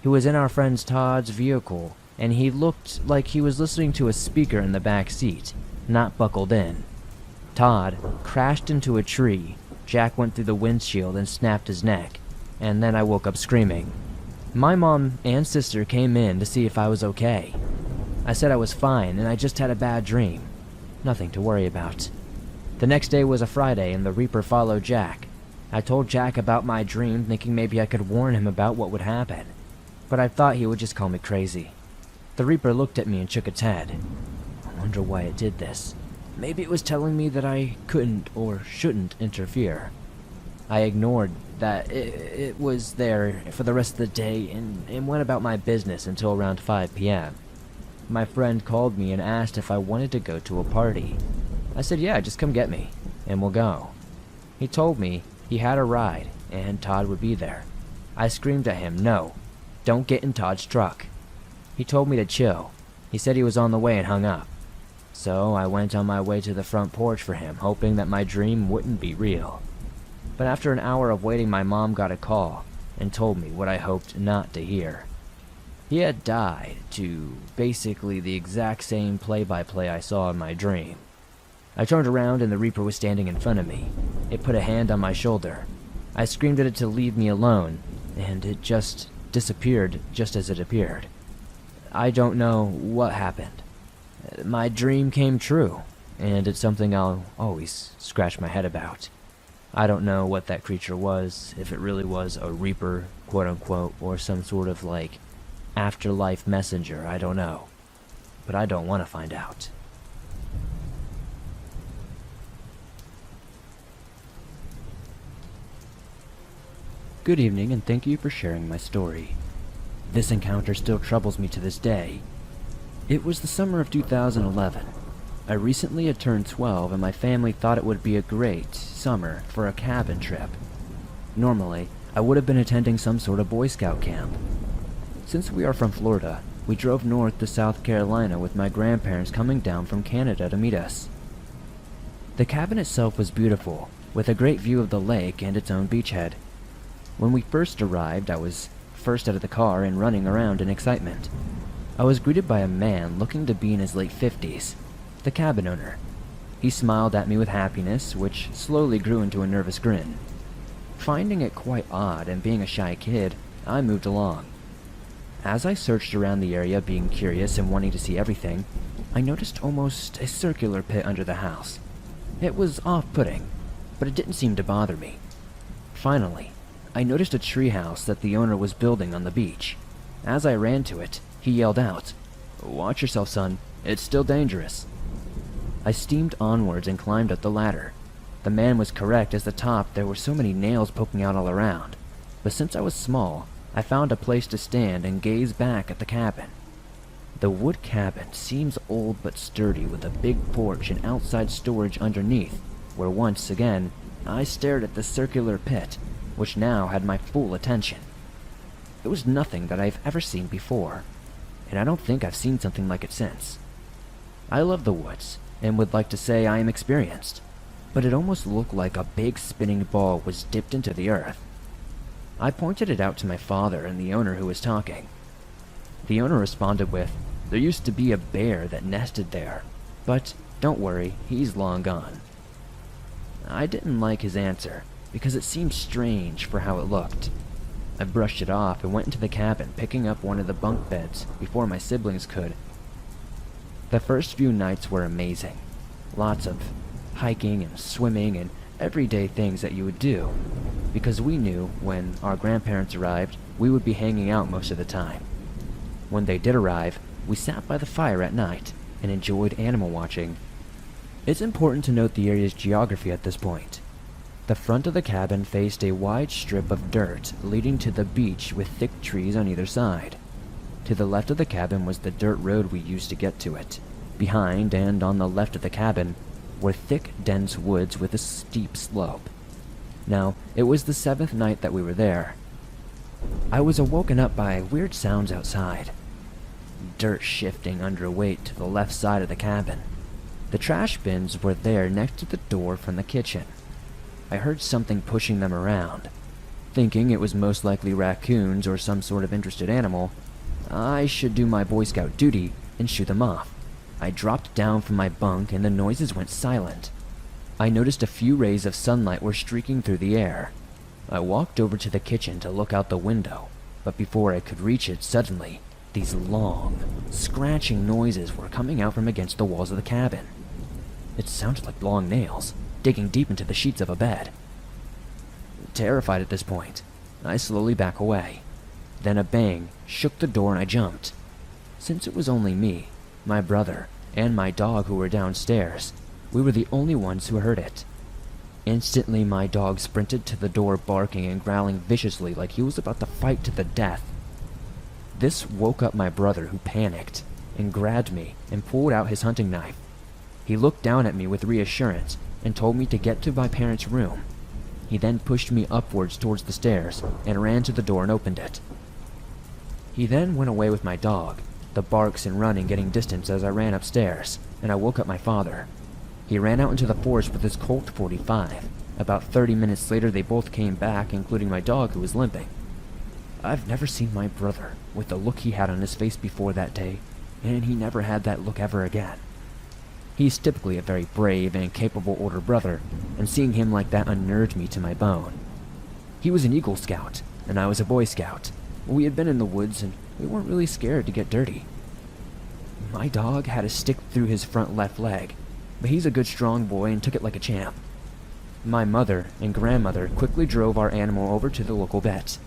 He was in our friend Todd's vehicle, and he looked like he was listening to a speaker in the back seat, not buckled in. Todd crashed into a tree, Jack went through the windshield and snapped his neck, and then I woke up screaming. My mom and sister came in to see if I was okay. I said I was fine and I just had a bad dream. Nothing to worry about. The next day was a Friday and the Reaper followed Jack. I told Jack about my dream, thinking maybe I could warn him about what would happen. But I thought he would just call me crazy. The Reaper looked at me and shook its head. I wonder why it did this. Maybe it was telling me that I couldn't or shouldn't interfere. I ignored that it was there for the rest of the day and went about my business until around 5 p.m. My friend called me and asked if I wanted to go to a party. I said, yeah, just come get me, and we'll go. He told me he had a ride, and Todd would be there. I screamed at him, no, don't get in Todd's truck. He told me to chill. He said he was on the way and hung up. So I went on my way to the front porch for him, hoping that my dream wouldn't be real. But after an hour of waiting, my mom got a call and told me what I hoped not to hear. He had died to basically the exact same play-by-play I saw in my dream. I turned around and the Reaper was standing in front of me. It put a hand on my shoulder. I screamed at it to leave me alone, and it just disappeared just as it appeared. I don't know what happened. My dream came true, and it's something I'll always scratch my head about. I don't know what that creature was, if it really was a Reaper, quote-unquote, or some sort of, afterlife messenger, I don't know. But I don't want to find out. Good evening, and thank you for sharing my story. This encounter still troubles me to this day. It was the summer of 2011. I recently had turned 12, and my family thought it would be a great summer for a cabin trip. Normally, I would have been attending some sort of Boy Scout camp. Since we are from Florida, we drove north to South Carolina with my grandparents coming down from Canada to meet us. The cabin itself was beautiful, with a great view of the lake and its own beachhead. When we first arrived, I was first out of the car and running around in excitement. I was greeted by a man looking to be in his late 50s, the cabin owner. He smiled at me with happiness, which slowly grew into a nervous grin. Finding it quite odd and being a shy kid, I moved along. As I searched around the area, being curious and wanting to see everything, I noticed almost a circular pit under the house. It was off-putting, but it didn't seem to bother me. Finally, I noticed a treehouse that the owner was building on the beach. As I ran to it, he yelled out, "Watch yourself, son. It's still dangerous." I steamed onwards and climbed up the ladder. The man was correct, as the top there were so many nails poking out all around. But since I was small, I found a place to stand and gaze back at the cabin. The wood cabin seems old but sturdy, with a big porch and outside storage underneath, where once again I stared at the circular pit, which now had my full attention. It was nothing that I've ever seen before, and I don't think I've seen something like it since. I love the woods, and would like to say I am experienced, but it almost looked like a big spinning ball was dipped into the earth. I pointed it out to my father and the owner, who was talking. The owner responded with, "There used to be a bear that nested there, but don't worry, he's long gone." I didn't like his answer, because it seemed strange for how it looked. I brushed it off and went into the cabin, picking up one of the bunk beds before my siblings could. The first few nights were amazing. Lots of hiking and swimming and everyday things that you would do, because we knew when our grandparents arrived, we would be hanging out most of the time. When they did arrive, we sat by the fire at night and enjoyed animal watching. It's important to note the area's geography at this point. The front of the cabin faced a wide strip of dirt leading to the beach with thick trees on either side. To the left of the cabin was the dirt road we used to get to it. Behind and on the left of the cabin were thick, dense woods with a steep slope. Now, it was the 7th night that we were there. I was awoken up by weird sounds outside. Dirt shifting under weight to the left side of the cabin. The trash bins were there next to the door from the kitchen. I heard something pushing them around. Thinking it was most likely raccoons or some sort of interested animal, I should do my Boy Scout duty and shoo them off. I dropped down from my bunk and the noises went silent. I noticed a few rays of sunlight were streaking through the air. I walked over to the kitchen to look out the window, but before I could reach it, suddenly, these long, scratching noises were coming out from against the walls of the cabin. It sounded like long nails, digging deep into the sheets of a bed. Terrified at this point, I slowly back away. Then a bang shook the door and I jumped. Since it was only me, my brother, and my dog who were downstairs, we were the only ones who heard it. Instantly, my dog sprinted to the door barking and growling viciously like he was about to fight to the death. This woke up my brother, who panicked and grabbed me and pulled out his hunting knife. He looked down at me with reassurance and told me to get to my parents' room. He then pushed me upwards towards the stairs and ran to the door and opened it. He then went away with my dog, the barks and running getting distance as I ran upstairs, and I woke up my father. He ran out into the forest with his Colt 45. About 30 minutes later they both came back, including my dog who was limping. I've never seen my brother with the look he had on his face before that day, and he never had that look ever again. He's typically a very brave and capable older brother, and seeing him like that unnerved me to my bone. He was an Eagle Scout, and I was a Boy Scout. We had been in the woods, and we weren't really scared to get dirty. My dog had a stick through his front left leg, but he's a good strong boy and took it like a champ. My mother and grandmother quickly drove our animal over to the local vet.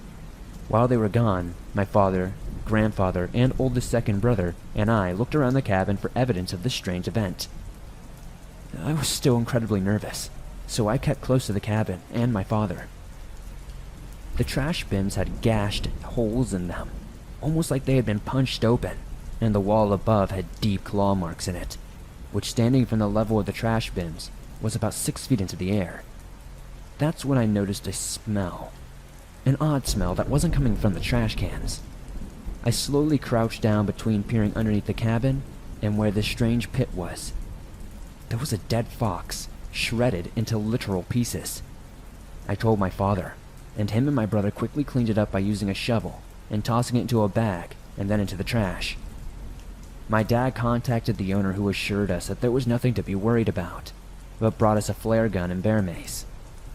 While they were gone, my father, grandfather, and oldest second brother and I looked around the cabin for evidence of this strange event. I was still incredibly nervous, so I kept close to the cabin and my father. The trash bins had gashed holes in them, almost like they had been punched open, and the wall above had deep claw marks in it, which, standing from the level of the trash bins, was about 6 feet into the air. That's when I noticed a smell. An odd smell that wasn't coming from the trash cans. I slowly crouched down between peering underneath the cabin and where this strange pit was. There was a dead fox, shredded into literal pieces. I told my father, and him and my brother quickly cleaned it up by using a shovel and tossing it into a bag and then into the trash. My dad contacted the owner, who assured us that there was nothing to be worried about, but brought us a flare gun and bear mace.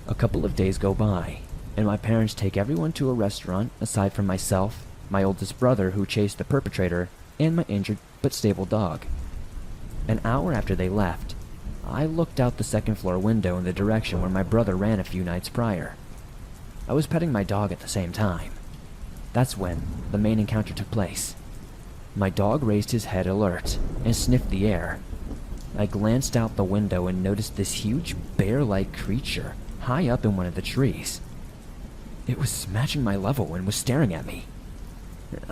A couple of days go by, and my parents take everyone to a restaurant aside from myself, my oldest brother who chased the perpetrator, and my injured but stable dog. An hour after they left, I looked out the second floor window in the direction where my brother ran a few nights prior. I was petting my dog at the same time. That's when the main encounter took place. My dog raised his head alert and sniffed the air. I glanced out the window and noticed this huge bear-like creature high up in one of the trees. It was matching my level and was staring at me.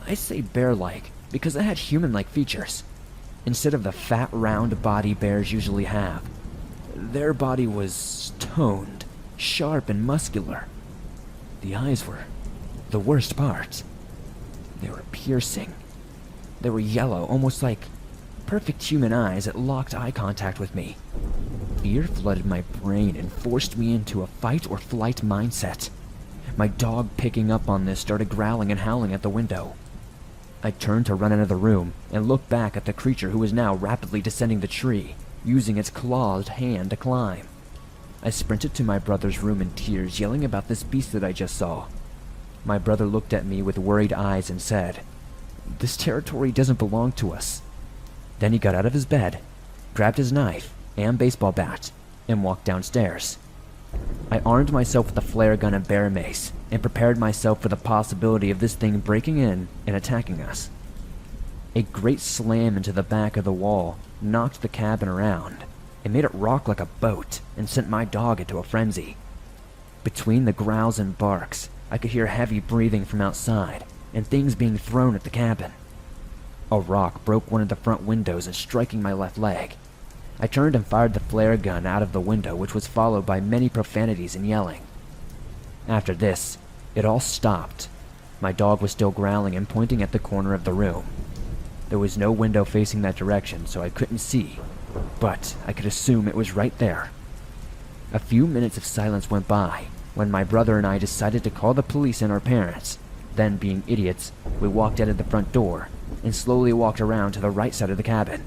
I say bear-like because it had human-like features. Instead of the fat, round body bears usually have, their body was toned, sharp, and muscular. The eyes were the worst part. They were piercing. They were yellow, almost like perfect human eyes that locked eye contact with me. Fear flooded my brain and forced me into a fight or flight mindset. My dog, picking up on this, started growling and howling at the window. I turned to run out of the room and looked back at the creature who was now rapidly descending the tree, using its clawed hand to climb. I sprinted to my brother's room in tears, yelling about this beast that I just saw. My brother looked at me with worried eyes and said, "This territory doesn't belong to us." Then he got out of his bed, grabbed his knife and baseball bat, and walked downstairs. I armed myself with a flare gun and bear mace, and prepared myself for the possibility of this thing breaking in and attacking us. A great slam into the back of the wall knocked the cabin around. It made it rock like a boat and sent my dog into a frenzy. Between the growls and barks, I could hear heavy breathing from outside and things being thrown at the cabin. A rock broke one of the front windows and striking my left leg. I turned and fired the flare gun out of the window, which was followed by many profanities and yelling. After this, it all stopped. My dog was still growling and pointing at the corner of the room. There was no window facing that direction, so I couldn't see, but I could assume it was right there. A few minutes of silence went by when my brother and I decided to call the police and our parents. Then, being idiots, we walked out of the front door and slowly walked around to the right side of the cabin.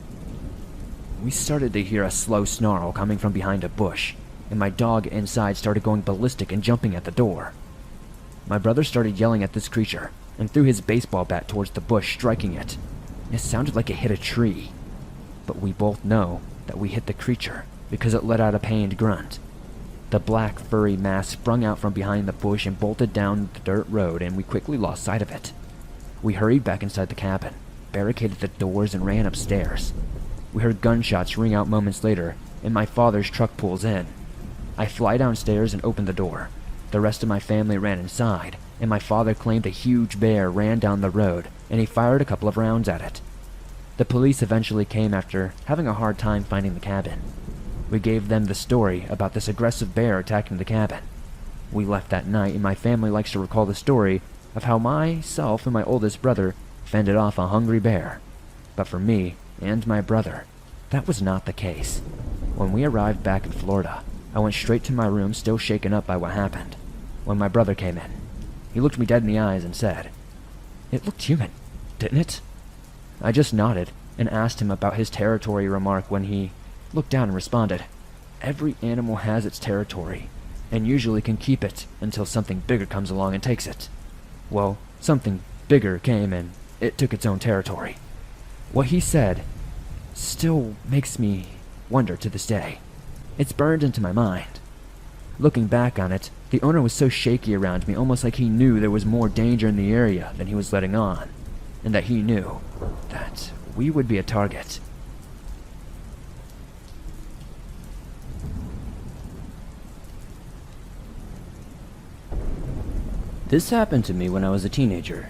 We started to hear a slow snarl coming from behind a bush, and my dog inside started going ballistic and jumping at the door. My brother started yelling at this creature and threw his baseball bat towards the bush, striking it. It sounded like it hit a tree, but we both know that we hit the creature because it let out a pained grunt. The black furry mass sprung out from behind the bush and bolted down the dirt road, and we quickly lost sight of it. We hurried back inside the cabin, barricaded the doors, and ran upstairs. We heard gunshots ring out moments later, and my father's truck pulls in. I fly downstairs and open the door. The rest of my family ran inside, and my father claimed a huge bear ran down the road, and he fired a couple of rounds at it. The police eventually came after having a hard time finding the cabin. We gave them the story about this aggressive bear attacking the cabin. We left that night, and my family likes to recall the story of how myself and my oldest brother fended off a hungry bear. But for me and my brother, that was not the case. When we arrived back in Florida, I went straight to my room, still shaken up by what happened. When my brother came in, he looked me dead in the eyes and said, "It looked human, didn't it?" I just nodded and asked him about his territory remark when he looked down and responded, "Every animal has its territory, and usually can keep it until something bigger comes along and takes it." Well, something bigger came and it took its own territory. What he said still makes me wonder to this day. It's burned into my mind. Looking back on it, the owner was so shaky around me, almost like he knew there was more danger in the area than he was letting on, and that he knew that we would be a target. This happened to me when I was a teenager.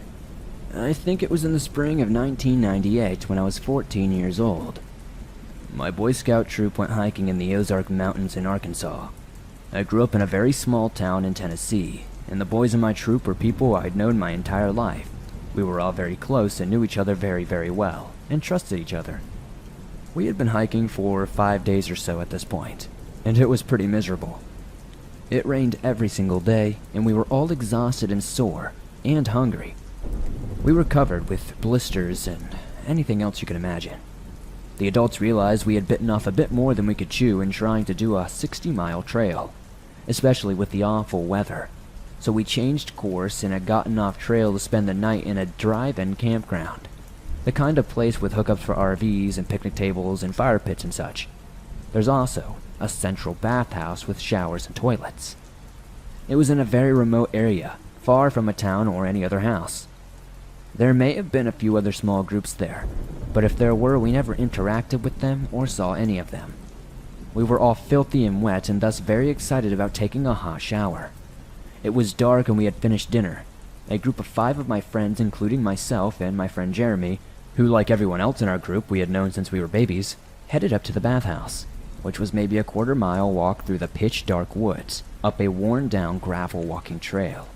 I think it was in the spring of 1998 when I was 14 years old. My Boy Scout troop went hiking in the Ozark Mountains in Arkansas. I grew up in a very small town in Tennessee, and the boys in my troop were people I'd known my entire life. We were all very close and knew each other very, very well, and trusted each other. We had been hiking for 5 days or so at this point, and it was pretty miserable. It rained every single day, and we were all exhausted and sore, and hungry. We were covered with blisters and anything else you could imagine. The adults realized we had bitten off a bit more than we could chew in trying to do a 60-mile trail, especially with the awful weather. So we changed course and had gotten off trail to spend the night in a drive-in campground, the kind of place with hookups for RVs and picnic tables and fire pits and such. There's also a central bathhouse with showers and toilets. It was in a very remote area, far from a town or any other house. There may have been a few other small groups there, but if there were, we never interacted with them or saw any of them. We were all filthy and wet and thus very excited about taking a hot shower. It was dark and we had finished dinner. A group of 5 of my friends, including myself and my friend Jeremy, who, like everyone else in our group we had known since we were babies, headed up to the bathhouse, which was maybe a quarter-mile walk through the pitch-dark woods, up a worn-down gravel walking trail.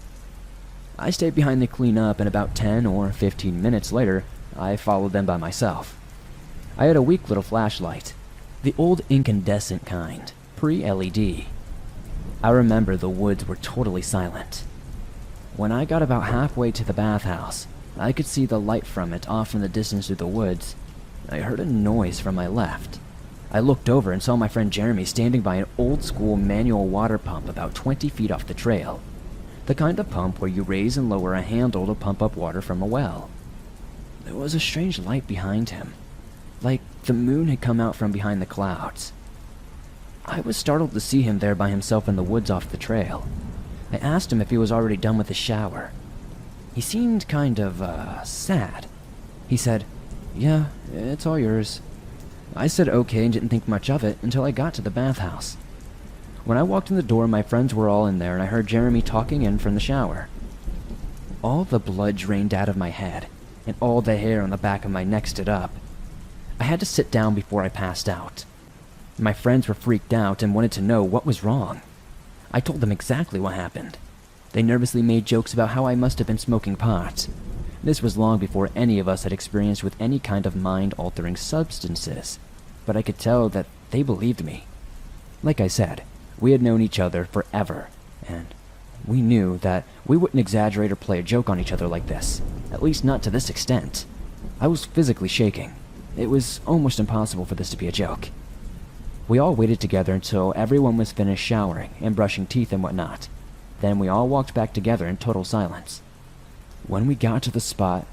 I stayed behind to clean up, and about 10 or 15 minutes later, I followed them by myself. I had a weak little flashlight, the old incandescent kind, pre-LED. I remember the woods were totally silent. When I got about halfway to the bathhouse, I could see the light from it off in the distance through the woods. I heard a noise from my left. I looked over and saw my friend Jeremy standing by an old-school manual water pump about 20 feet off the trail. The kind of pump where you raise and lower a handle to pump up water from a well. There was a strange light behind him, like the moon had come out from behind the clouds. I was startled to see him there by himself in the woods off the trail. I asked him if he was already done with his shower. He seemed kind of, sad. He said, "Yeah, it's all yours." I said okay and didn't think much of it until I got to the bathhouse. When I walked in the door, my friends were all in there, and I heard Jeremy talking in from the shower. All the blood drained out of my head, and all the hair on the back of my neck stood up. I had to sit down before I passed out. My friends were freaked out and wanted to know what was wrong. I told them exactly what happened. They nervously made jokes about how I must have been smoking pot. This was long before any of us had experienced with any kind of mind-altering substances, but I could tell that they believed me. Like I said, we had known each other forever, and we knew that we wouldn't exaggerate or play a joke on each other like this, at least not to this extent. I was physically shaking. It was almost impossible for this to be a joke. We all waited together until everyone was finished showering and brushing teeth and whatnot. Then we all walked back together in total silence. When we got to the spot,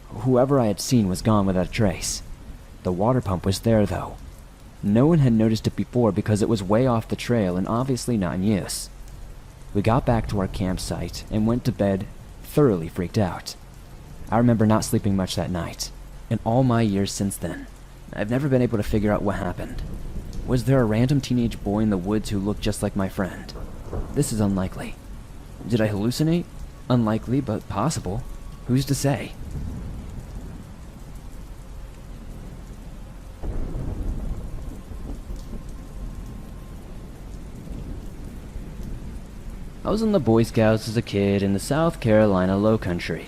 whoever I had seen was gone without a trace. The water pump was there, though. No one had noticed it before because it was way off the trail and obviously not in use. We got back to our campsite and went to bed thoroughly freaked out. I remember not sleeping much that night. In all my years since then, I've never been able to figure out what happened. Was there a random teenage boy in the woods who looked just like my friend? This is unlikely. Did I hallucinate? Unlikely, but possible. Who's to say? I was in the Boy Scouts as a kid in the South Carolina Lowcountry.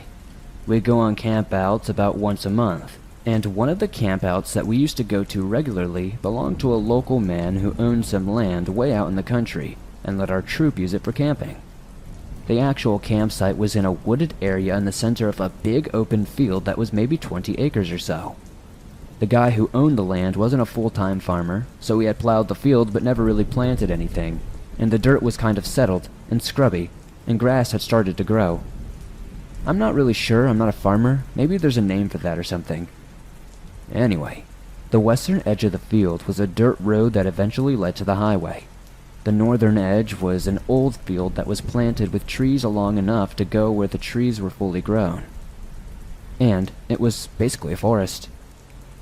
We'd go on campouts about once a month, and one of the campouts that we used to go to regularly belonged to a local man who owned some land way out in the country and let our troop use it for camping. The actual campsite was in a wooded area in the center of a big open field that was maybe 20 acres or so. The guy who owned the land wasn't a full-time farmer, so he had plowed the field but never really planted anything, and the dirt was kind of settled and scrubby, and grass had started to grow. I'm not really sure, I'm not a farmer, maybe there's a name for that or something. Anyway, the western edge of the field was a dirt road that eventually led to the highway. The northern edge was an old field that was planted with trees along enough to go where the trees were fully grown. And it was basically a forest.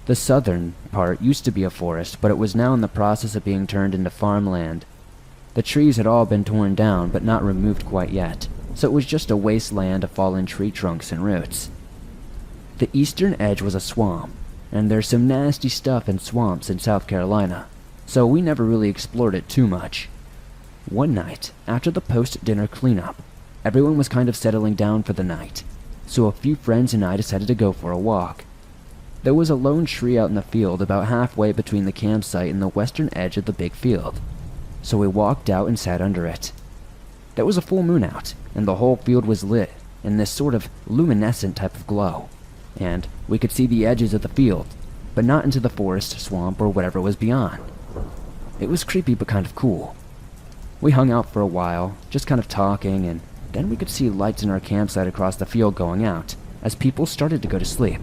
The southern part used to be a forest, but it was now in the process of being turned into farmland. The trees had all been torn down, but not removed quite yet, so it was just a wasteland of fallen tree trunks and roots. The eastern edge was a swamp, and there's some nasty stuff in swamps in South Carolina, so we never really explored it too much. One night, after the post-dinner cleanup, everyone was kind of settling down for the night, so a few friends and I decided to go for a walk. There was a lone tree out in the field about halfway between the campsite and the western edge of the big field, so we walked out and sat under it. There was a full moon out, and the whole field was lit in this sort of luminescent type of glow, and we could see the edges of the field, but not into the forest, swamp, or whatever was beyond. It was creepy but kind of cool. We hung out for a while, just kind of talking, and then we could see lights in our campsite across the field going out, as people started to go to sleep.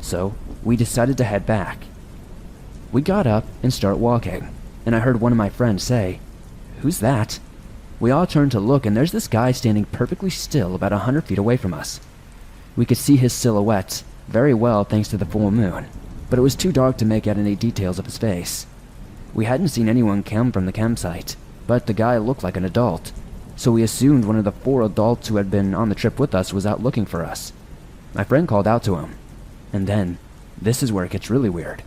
So, we decided to head back. We got up and started walking, and I heard one of my friends say, "Who's that?" We all turned to look, and there's this guy standing perfectly still about 100 feet away from us. We could see his silhouette very well thanks to the full moon, but it was too dark to make out any details of his face. We hadn't seen anyone come from the campsite, but the guy looked like an adult, so we assumed one of the 4 adults who had been on the trip with us was out looking for us. My friend called out to him, and then, this is where it gets really weird.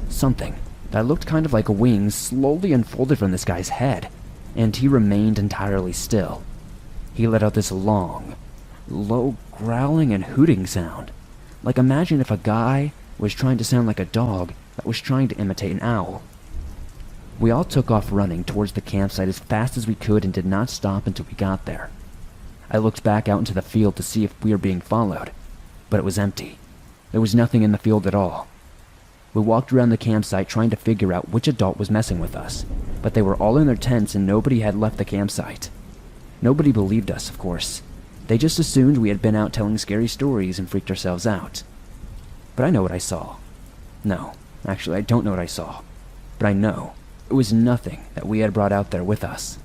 Something that looked kind of like a wing slowly unfolded from this guy's head, and he remained entirely still. He let out this long, low growling and hooting sound. Like imagine if a guy was trying to sound like a dog that was trying to imitate an owl. We all took off running towards the campsite as fast as we could and did not stop until we got there. I looked back out into the field to see if we were being followed, but it was empty. There was nothing in the field at all. We walked around the campsite trying to figure out which adult was messing with us, but they were all in their tents and nobody had left the campsite. Nobody believed us, of course. They just assumed we had been out telling scary stories and freaked ourselves out. But I know what I saw. No, actually I don't know what I saw, but I know it was nothing that we had brought out there with us.